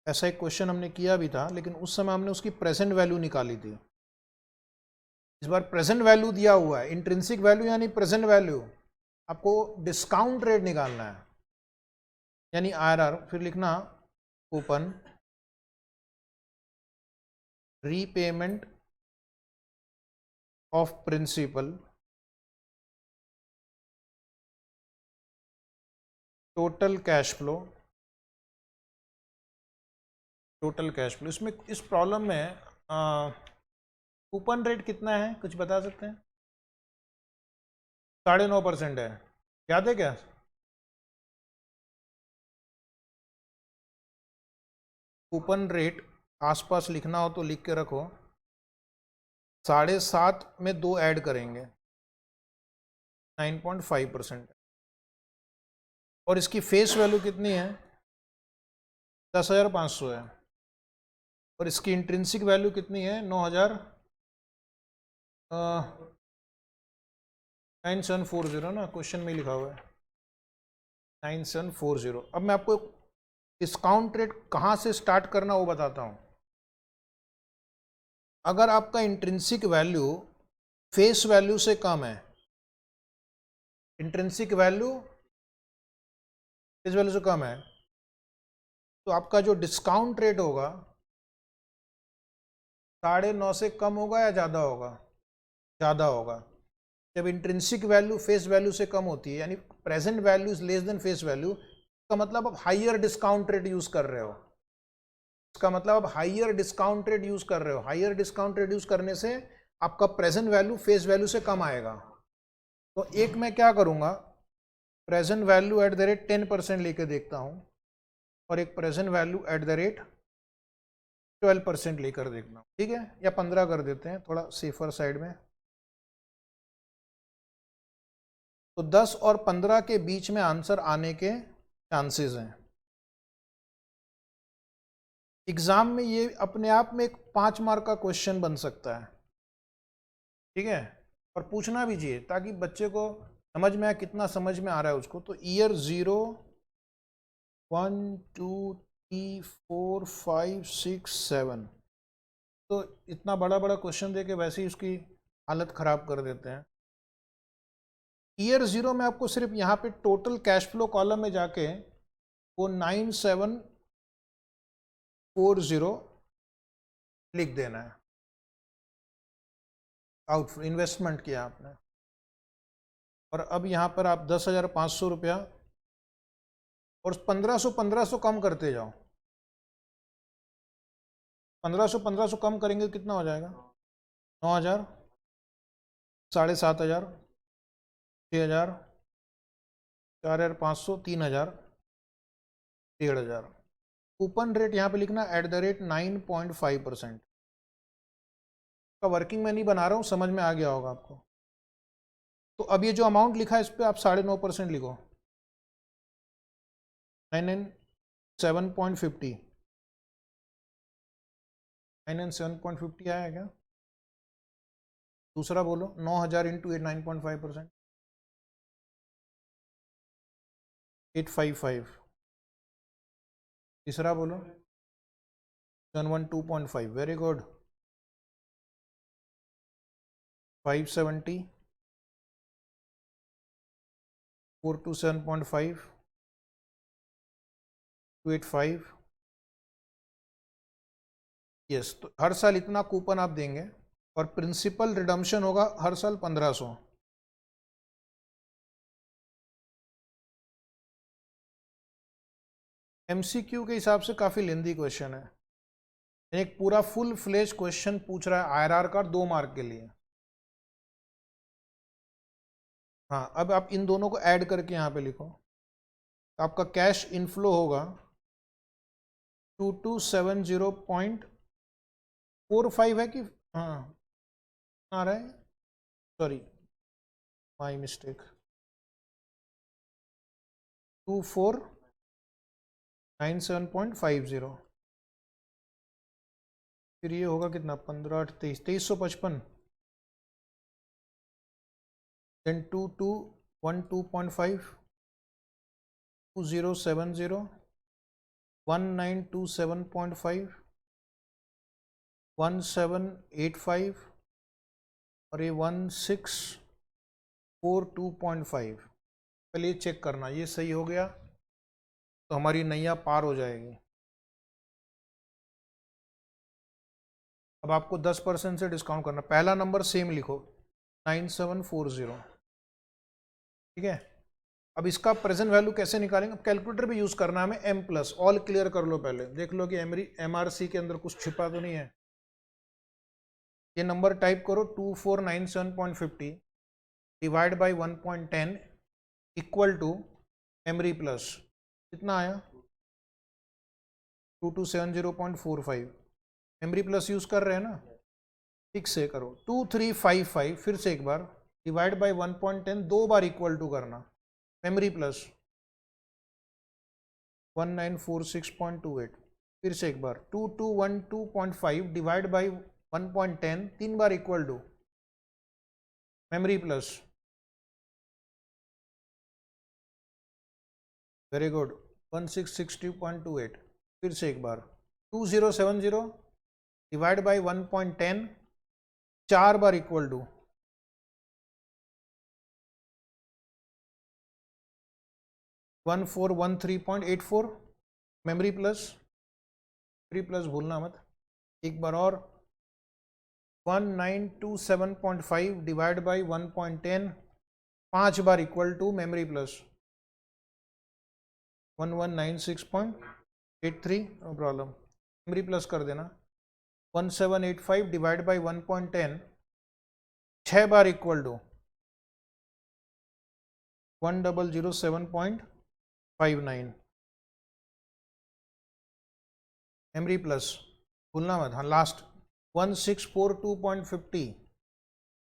ऐसा एक क्वेश्चन हमने किया भी था, लेकिन उस समय हमने उसकी प्रेजेंट वैल्यू निकाली थी। इस बार प्रेजेंट वैल्यू दिया हुआ है, इंट्रिंसिक वैल्यू यानी प्रेजेंट वैल्यू, आपको डिस्काउंट रेट निकालना है यानी आईआरआर। फिर लिखना coupon repayment of principal total cash flow, total cash flow. इसमें इस प्रॉब्लम में कूपन रेट कितना है, कुछ बता सकते हैं? 9.5% है, याद है क्या? कूपन रेट आसपास लिखना हो तो लिख के रखो। 7.5 में 2 ऐड करेंगे, 9.5%। और इसकी फेस वैल्यू कितनी है? 10,500 है। और इसकी इंट्रिंसिक वैल्यू कितनी है? 9740 ना, क्वेश्चन में लिखा हुआ है 9740। अब मैं आपको डिस्काउंट रेट कहाँ से स्टार्ट करना वो बताता हूँ। अगर आपका इंट्रिंसिक वैल्यू फेस वैल्यू से कम है, इंट्रिंसिक वैल्यू फेस वैल्यू से कम है, तो आपका जो डिस्काउंट रेट होगा 9.5 से कम होगा या ज़्यादा होगा? ज़्यादा होगा। जब इंट्रिंसिक वैल्यू फेस वैल्यू से कम होती है, यानी present value is less than face value, इसका मतलब आप हाइयर डिस्काउंट रेट यूज कर रहे हो। इसका मतलब आप हाइयर डिस्काउंट रेट यूज कर रहे हो। हाइयर डिस्काउंट रेट यूज करने से आपका प्रेजेंट वैल्यू फेस वैल्यू से कम आएगा। तो एक मैं क्या करूंगा, present value at the rate 10% लेके देखता हूं, और एक present value at the rate 12% लेकर देखना, ठीक है? या 15 कर देते हैं, थोड़ा सेफर साइड में। तो 10 और 15 के बीच में आंसर आने के चांसेस हैं। एग्जाम में ये अपने आप में एक 5 मार्क का क्वेश्चन बन सकता है, ठीक है? और पूछना भी चाहिए ताकि बच्चे को समझ में आए, कितना समझ में आ रहा है उसको। तो ईयर 0 1 2 3 4 5 6 7, तो इतना बड़ा बड़ा क्वेश्चन दे के वैसे ही उसकी हालत खराब कर देते हैं। ईयर 0 में आपको सिर्फ यहाँ पे टोटल कैश फ्लो कॉलम में जाके वो 9740 लिख देना है। आउट इन्वेस्टमेंट किया आपने, और अब यहाँ पर आप 10,500 रुपया और 1500 कम करते जाओ। 1500 कम करेंगे कितना हो जाएगा? 9,000, 7,500, 6,000, 4,500, 3,000, 1,500। कूपन रेट यहाँ पे लिखना एट द रेट 9.5%। का वर्किंग में नहीं बना रहा हूँ, समझ में आ गया होगा आपको। तो अब ये जो अमाउंट लिखा है इस पर आप 9.5% लिखो, 997.50। 997.50 आया क्या? दूसरा बोलो, 9,000 इंटू 9.5%, 855। तीसरा बोलो 712.5। Very good. 570, 427.5, 285। यस, तो हर साल इतना कूपन आप देंगे और प्रिंसिपल रिडम्पशन होगा हर साल 1500। एमसीक्यू के हिसाब से काफ़ी लेंदी क्वेश्चन है, एक पूरा फुल फ्लेज क्वेश्चन पूछ रहा है आईआरआर का 2 मार्क के लिए। हाँ, अब आप इन दोनों को ऐड करके यहाँ पे लिखो, आपका कैश इनफ्लो होगा 2270.45 है कि हाँ आ रहा है, सॉरी माई मिस्टेक, 2497.50। फिर ये होगा कितना, 15 8 23 2355, देन 2212.5, 2070, 1927.5, 1785 और ये 1642.5। पहले ये चेक करना, ये सही हो गया तो हमारी नैया पार हो जाएगी। अब आपको 10% से डिस्काउंट करना, पहला नंबर सेम लिखो 9740, ठीक है। अब इसका प्रेजेंट वैल्यू कैसे निकालेंगे, कैलकुलेटर भी यूज करना है हमें, एम प्लस, ऑल क्लियर कर लो पहले, देख लो कि एमआरसी के अंदर कुछ छिपा तो नहीं है। ये नंबर टाइप करो 2497.50 divide by 1.10 equal to memory plus, कितना आया 2270.45। मेमोरी प्लस यूज कर रहे हैं ना, ठीक से करो 2355, फिर से एक बार डिवाइड बाई 1.10, 2 बार इक्वल टू करना, मेमोरी प्लस 1946.28, फिर से एक बार 2212.5 डिवाइड बाई 1.10, 3 बार equal to memory plus, very good 1660.28, फिर से एक बार 2070 डिवाइड बाई 1.10, 4 बार इक्वल टू 1413.84, मेमोरी प्लस, भूलना मत, एक बार और 1927.5 डिवाइड बाई 1.10, 5 बार equal to memory plus 1196.83, no problem, memory plus कर देना 1785 डिवाइड बाई 1.10, 6 बार इक्वल टू 1007.59, मेमोरी प्लस भूलना मत, हाँ लास्ट 1642.50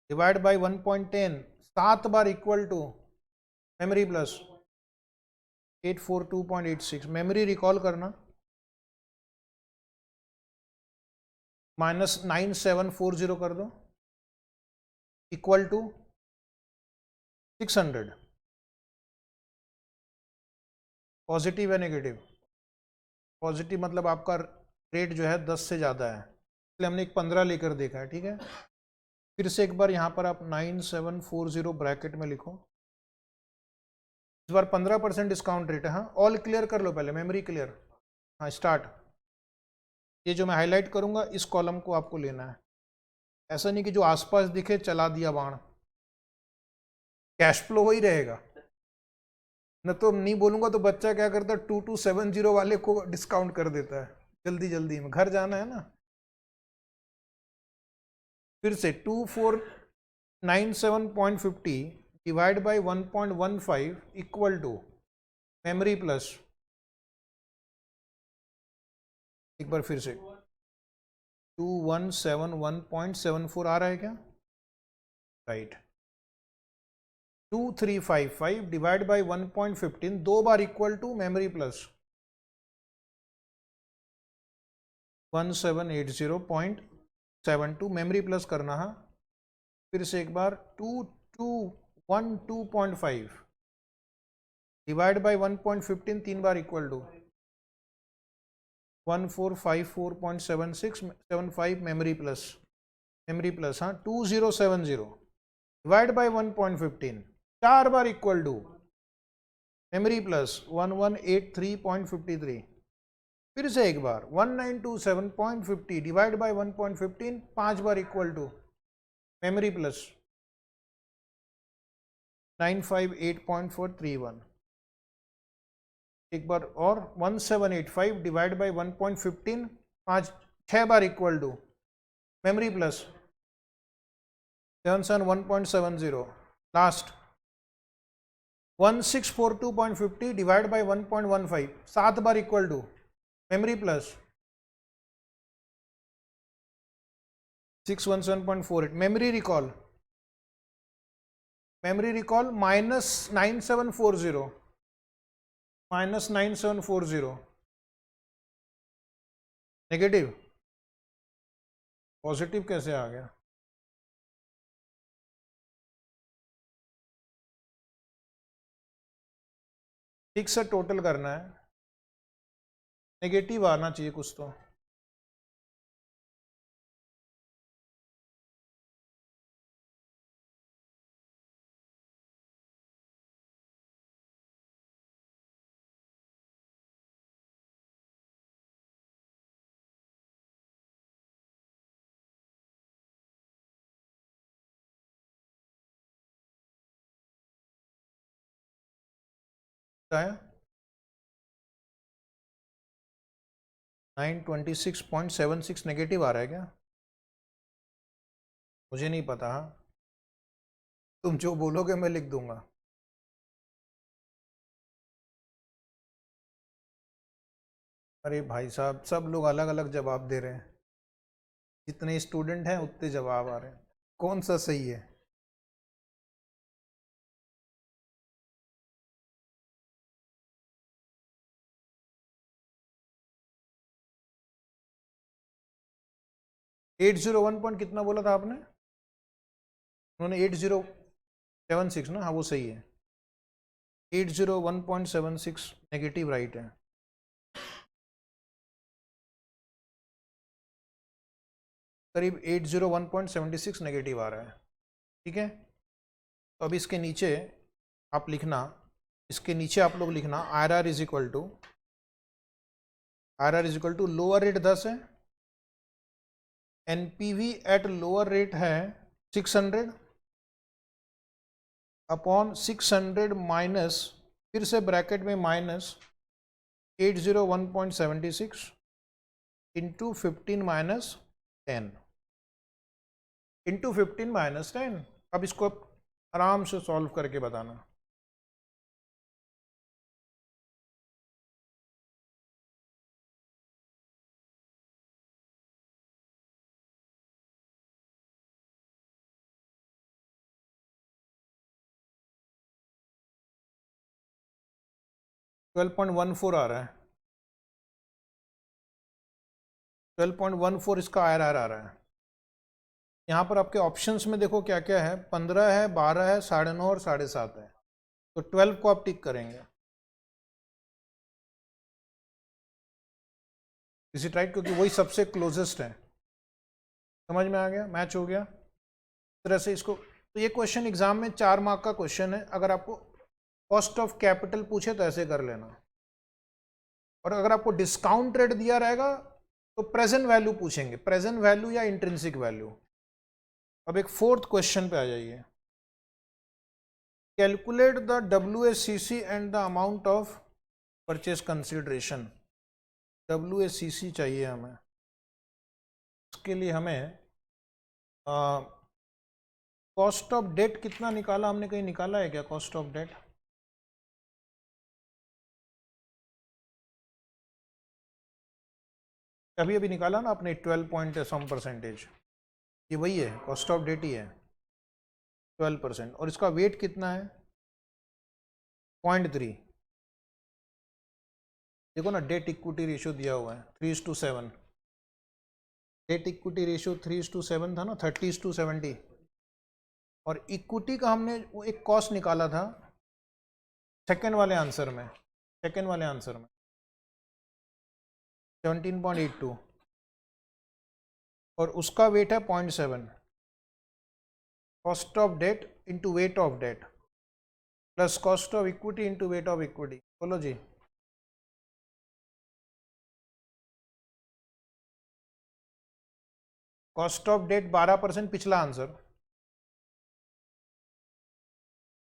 डिवाइड बाई 1.10, 7 बार equal to memory plus 842.86, memory recall करना -9740 कर दो इक्वल टू 600, पॉजिटिव है नेगेटिव, पॉजिटिव मतलब आपका रेट जो है 10 से ज़्यादा है, इसलिए हमने एक 15 लेकर देखा है, ठीक है। फिर से एक बार यहाँ पर आप 9740 ब्रैकेट में लिखो, इस बार 15% डिस्काउंट रेट है, हाँ ऑल क्लियर कर लो पहले, मेमोरी क्लियर, हाँ स्टार्ट। ये जो मैं हाईलाइट करूँगा इस कॉलम को आपको लेना है, ऐसा नहीं कि जो आसपास दिखे चला दिया बाण, कैश फ्लो ही रहेगा, न तो नहीं बोलूँगा तो बच्चा क्या करता है 2270 वाले को डिस्काउंट कर देता है, जल्दी जल्दी में घर जाना है ना। फिर से 2497.50 divide by 1.15 equal to memory plus, एक बार फिर से 2171.74 आ रहा है क्या, राइट 2355 डिवाइड बाई 1.15, 2 बार equal to memory plus 1780.72, memory plus करना है, फिर से एक बार 2212.5 डिवाइड बाई 1.15, 3 बार इक्वल टू 1454.75, मेमोरी प्लस, हाँ 2070 डिवाइड बाय 1.15, 4 बार इक्वल टू मेमोरी प्लस 1183.53। फिर से एक बार 1927.50 डिवाइड बाय 1.15, 5 बार इक्वल टू मेमोरी प्लस 958.431। एक बार और 1785 डिवाइड बाय 1.15, 6 बार equal to memory plus 771.70। Last 1642.50 divide by 1.15, 7 बार equal to memory plus 617.48। Memory recall -9740, negative. Positive कैसे आ गया? ठीक से टोटल करना है, नेगेटिव आना चाहिए कुछ तो। है 926.76 नेगेटिव आ रहा है क्या? मुझे नहीं पता। तुम जो बोलोगे मैं लिख दूंगा। अरे भाई साहब, सब लोग अलग अलग जवाब दे रहे हैं। जितने स्टूडेंट हैं उतने जवाब आ रहे हैं, कौन सा सही है? एट जीरो वन पॉइंट कितना बोला था आपने? उन्होंने 8076 ना? हाँ वो सही है। 801.76 नेगेटिव राइट है। करीब 801.76 नेगेटिव आ रहा है। ठीक है, तो अब इसके नीचे आप लिखना, इसके नीचे आप लोग लिखना IRR is equal to lower rate 10 है, NPV एट लोअर रेट है 600 अपॉन 600 माइनस, फिर से ब्रैकेट में minus 801.76 into 15 minus 10 into 15 minus 10। अब इसको आराम से सॉल्व करके बताना। ट्वेल्व पॉइंट 14 आ रहा है, 12.14 इसका IRR आ रहा है। यहाँ पर आपके ऑप्शंस में देखो क्या क्या है, 15 है, 12 है, 9.5 और 7.5 है। तो 12 को आप टिक करेंगे। इसी राइट, क्योंकि वही सबसे क्लोजेस्ट है। समझ में आ गया? मैच हो गया इस तरह से इसको। तो ये क्वेश्चन एग्जाम में 4 मार्क का क्वेश्चन है। अगर आपको कॉस्ट ऑफ कैपिटल पूछे तो ऐसे कर लेना, और अगर आपको डिस्काउंट रेट दिया रहेगा तो प्रेजेंट वैल्यू पूछेंगे, प्रेजेंट वैल्यू या इंट्रिंसिक वैल्यू। अब एक फोर्थ क्वेश्चन पे आ जाइए। Calculate the WACC and the amount of purchase consideration. WACC चाहिए हमें। इसके लिए हमें कॉस्ट ऑफ डेट कितना निकाला हमने? कहीं निकाला है क्या कॉस्ट ऑफ डेट? अभी अभी निकाला ना आपने, 12 पॉइंट सम परसेंटेज। ये वही है, कॉस्ट ऑफ डेट ही है 12%। और इसका वेट कितना है? 0.3। देखो ना, डेट इक्विटी रेशियो दिया हुआ है 3:7। डेट इक्विटी रेशियो 3:7 था ना, 30:70। और इक्विटी का हमने वो एक कॉस्ट निकाला था सेकेंड वाले आंसर में, 17.82, और उसका वेट है 0.7। Cost of debt into weight of debt plus cost of equity into weight of equity. बोलो जी। कॉस्ट ऑफ डेट 12%, पिछला आंसर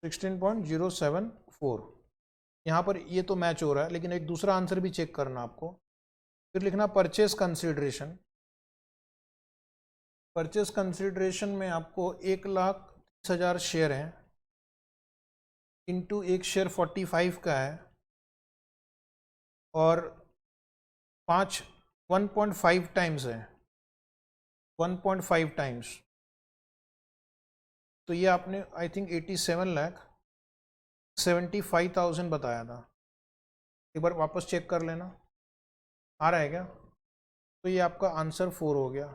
16.074। यहाँ पर ये तो मैच हो रहा है, लेकिन एक दूसरा आंसर भी चेक करना आपको। फिर लिखना परचेस कंसिडरेशन। परचेस कंसिडरेशन में आपको 1,30,000 शेयर हैं, इंटू एक शेयर 45 का है, और 1.5 टाइम्स है, 1.5 टाइम्स। तो ये आपने आई थिंक 87,75,000 बताया था। एक बार वापस चेक कर लेना, आ रहा है क्या? तो ये आपका आंसर 4 हो गया।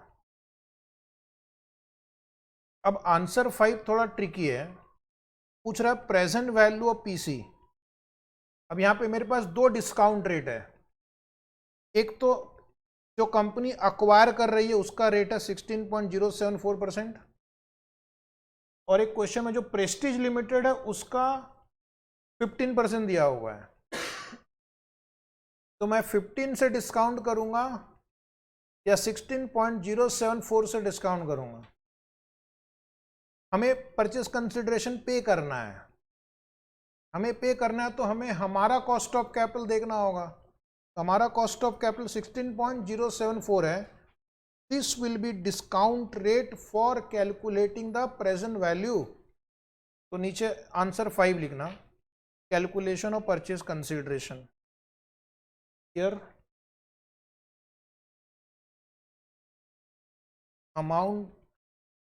अब आंसर 5 थोड़ा ट्रिकी है, पूछ रहा है प्रेजेंट वैल्यू ऑफ पीसी। अब यहाँ पे मेरे पास दो डिस्काउंट रेट है, एक तो जो कंपनी अक्वायर कर रही है उसका रेट है 16.074%, और एक क्वेश्चन में जो प्रेस्टीज लिमिटेड है उसका 15% दिया हुआ है। तो मैं 15 से डिस्काउंट करूंगा या 16.074 से डिस्काउंट करूंगा? हमें परचेस कंसिडरेशन पे करना है, हमें पे करना है, तो हमें हमारा कॉस्ट ऑफ कैपिटल देखना होगा। तो हमारा कॉस्ट ऑफ कैपिटल 16.074 है। This will be discount rate for calculating the present value. तो नीचे आंसर 5 लिखना, calculation of purchase consideration. Here amount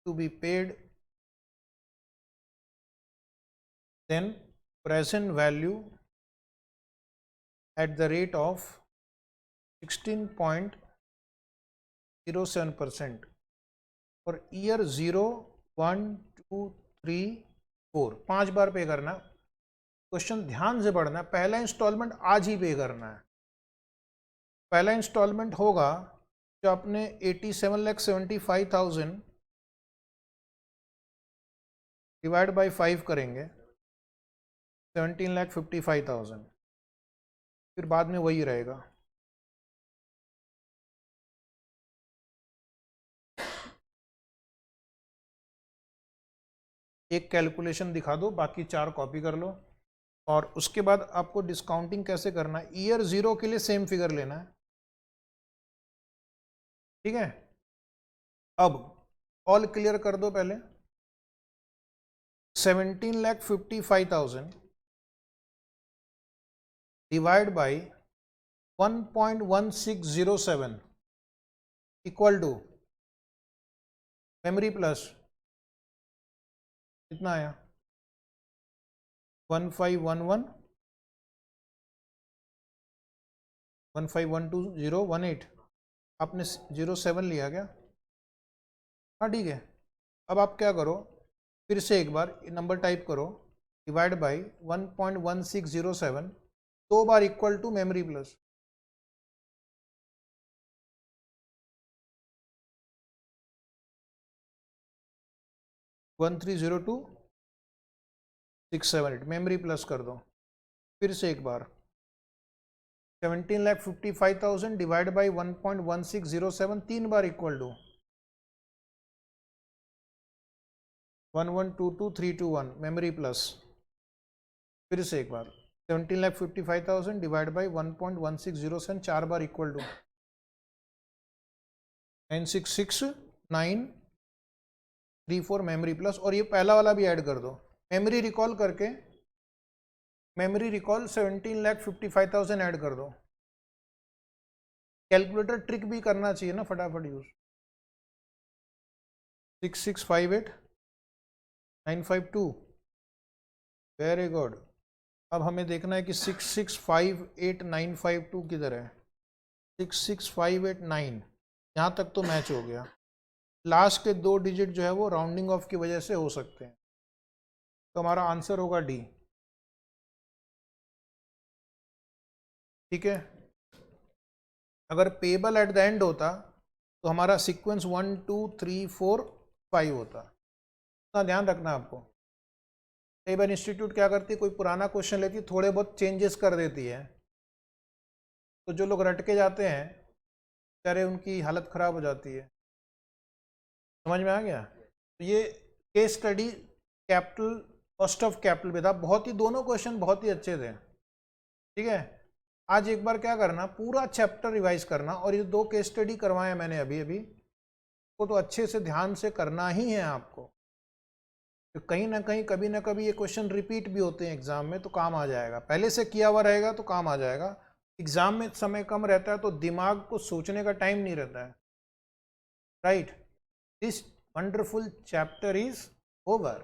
to be paid, then present value at the rate of 16.07% और year 0, 1, 2, 3, 4 5 बार पे करना। Question ध्यान से पढ़ना। पहला इंस्टॉलमेंट आज ही पे करना है। पहला इंस्टॉलमेंट होगा जो आपने 87,75,000 डिवाइड बाई 5 करेंगे, 17,55,000। फिर बाद में वही रहेगा। एक कैलकुलेशन दिखा दो, बाकी 4 कॉपी कर लो, और उसके बाद आपको डिस्काउंटिंग कैसे करना है। ईयर 0 के लिए सेम फिगर लेना है, ठीक है। अब ऑल क्लियर कर दो पहले। 17,55,000 divide by 1.1607 equal to memory plus कितना आया 1512 आपने 07 लिया क्या? हाँ ठीक है। अब आप क्या करो, फिर से एक बार नंबर टाइप करो, डिवाइड बाई 1.1607 दो बार equal to memory plus. One 1302,678 memory plus कर दो। फिर से एक बार 17,55,000 डिवाइड बाई 1.1607 3 बार इक्वल टू 1122,321 मेमोरी प्लस। फिर से एक बार 17,55,000 डिवाइड बाई 1.1607 4 बार इक्वल टू 966934 मेमोरी प्लस। और ये पहला वाला भी ऐड कर दो, मेमोरी रिकॉल करके, मेमोरी रिकॉल 17,55,000 ऐड कर दो। कैलकुलेटर ट्रिक भी करना चाहिए ना, फटाफट यूज। 6658,952 very good. अब हमें देखना है कि 6658,952 किधर है। 6658,9 यहाँ तक तो मैच हो गया। लास्ट के 2 डिजिट जो है वो राउंडिंग ऑफ की वजह से हो सकते हैं, तो हमारा आंसर होगा डी, ठीक है। अगर पेबल एट द एंड होता तो हमारा सीक्वेंस 1 2 3 4 5 होता। इतना ध्यान रखना आपको। कई बार इंस्टीट्यूट क्या करती है, कोई पुराना क्वेश्चन लेती है, थोड़े बहुत चेंजेस कर देती है, तो जो लोग रट के जाते हैं बेचारे उनकी हालत ख़राब हो जाती है। समझ में आ गया? तो ये case study capital, cost of capital भी था, बहुत ही, दोनों क्वेश्चन बहुत ही अच्छे थे। ठीक है, आज एक बार क्या करना, पूरा चैप्टर रिवाइज करना, और ये 2 केस स्टडी करवाए मैंने अभी अभी, को तो अच्छे से ध्यान से करना ही है आपको, तो कहीं ना कहीं कभी ना कभी ये क्वेश्चन रिपीट भी होते हैं एग्जाम में, तो काम आ जाएगा, पहले से किया हुआ रहेगा तो काम आ जाएगा। एग्जाम में समय कम रहता है तो दिमाग को सोचने का टाइम नहीं रहता है, right. This wonderful chapter is over.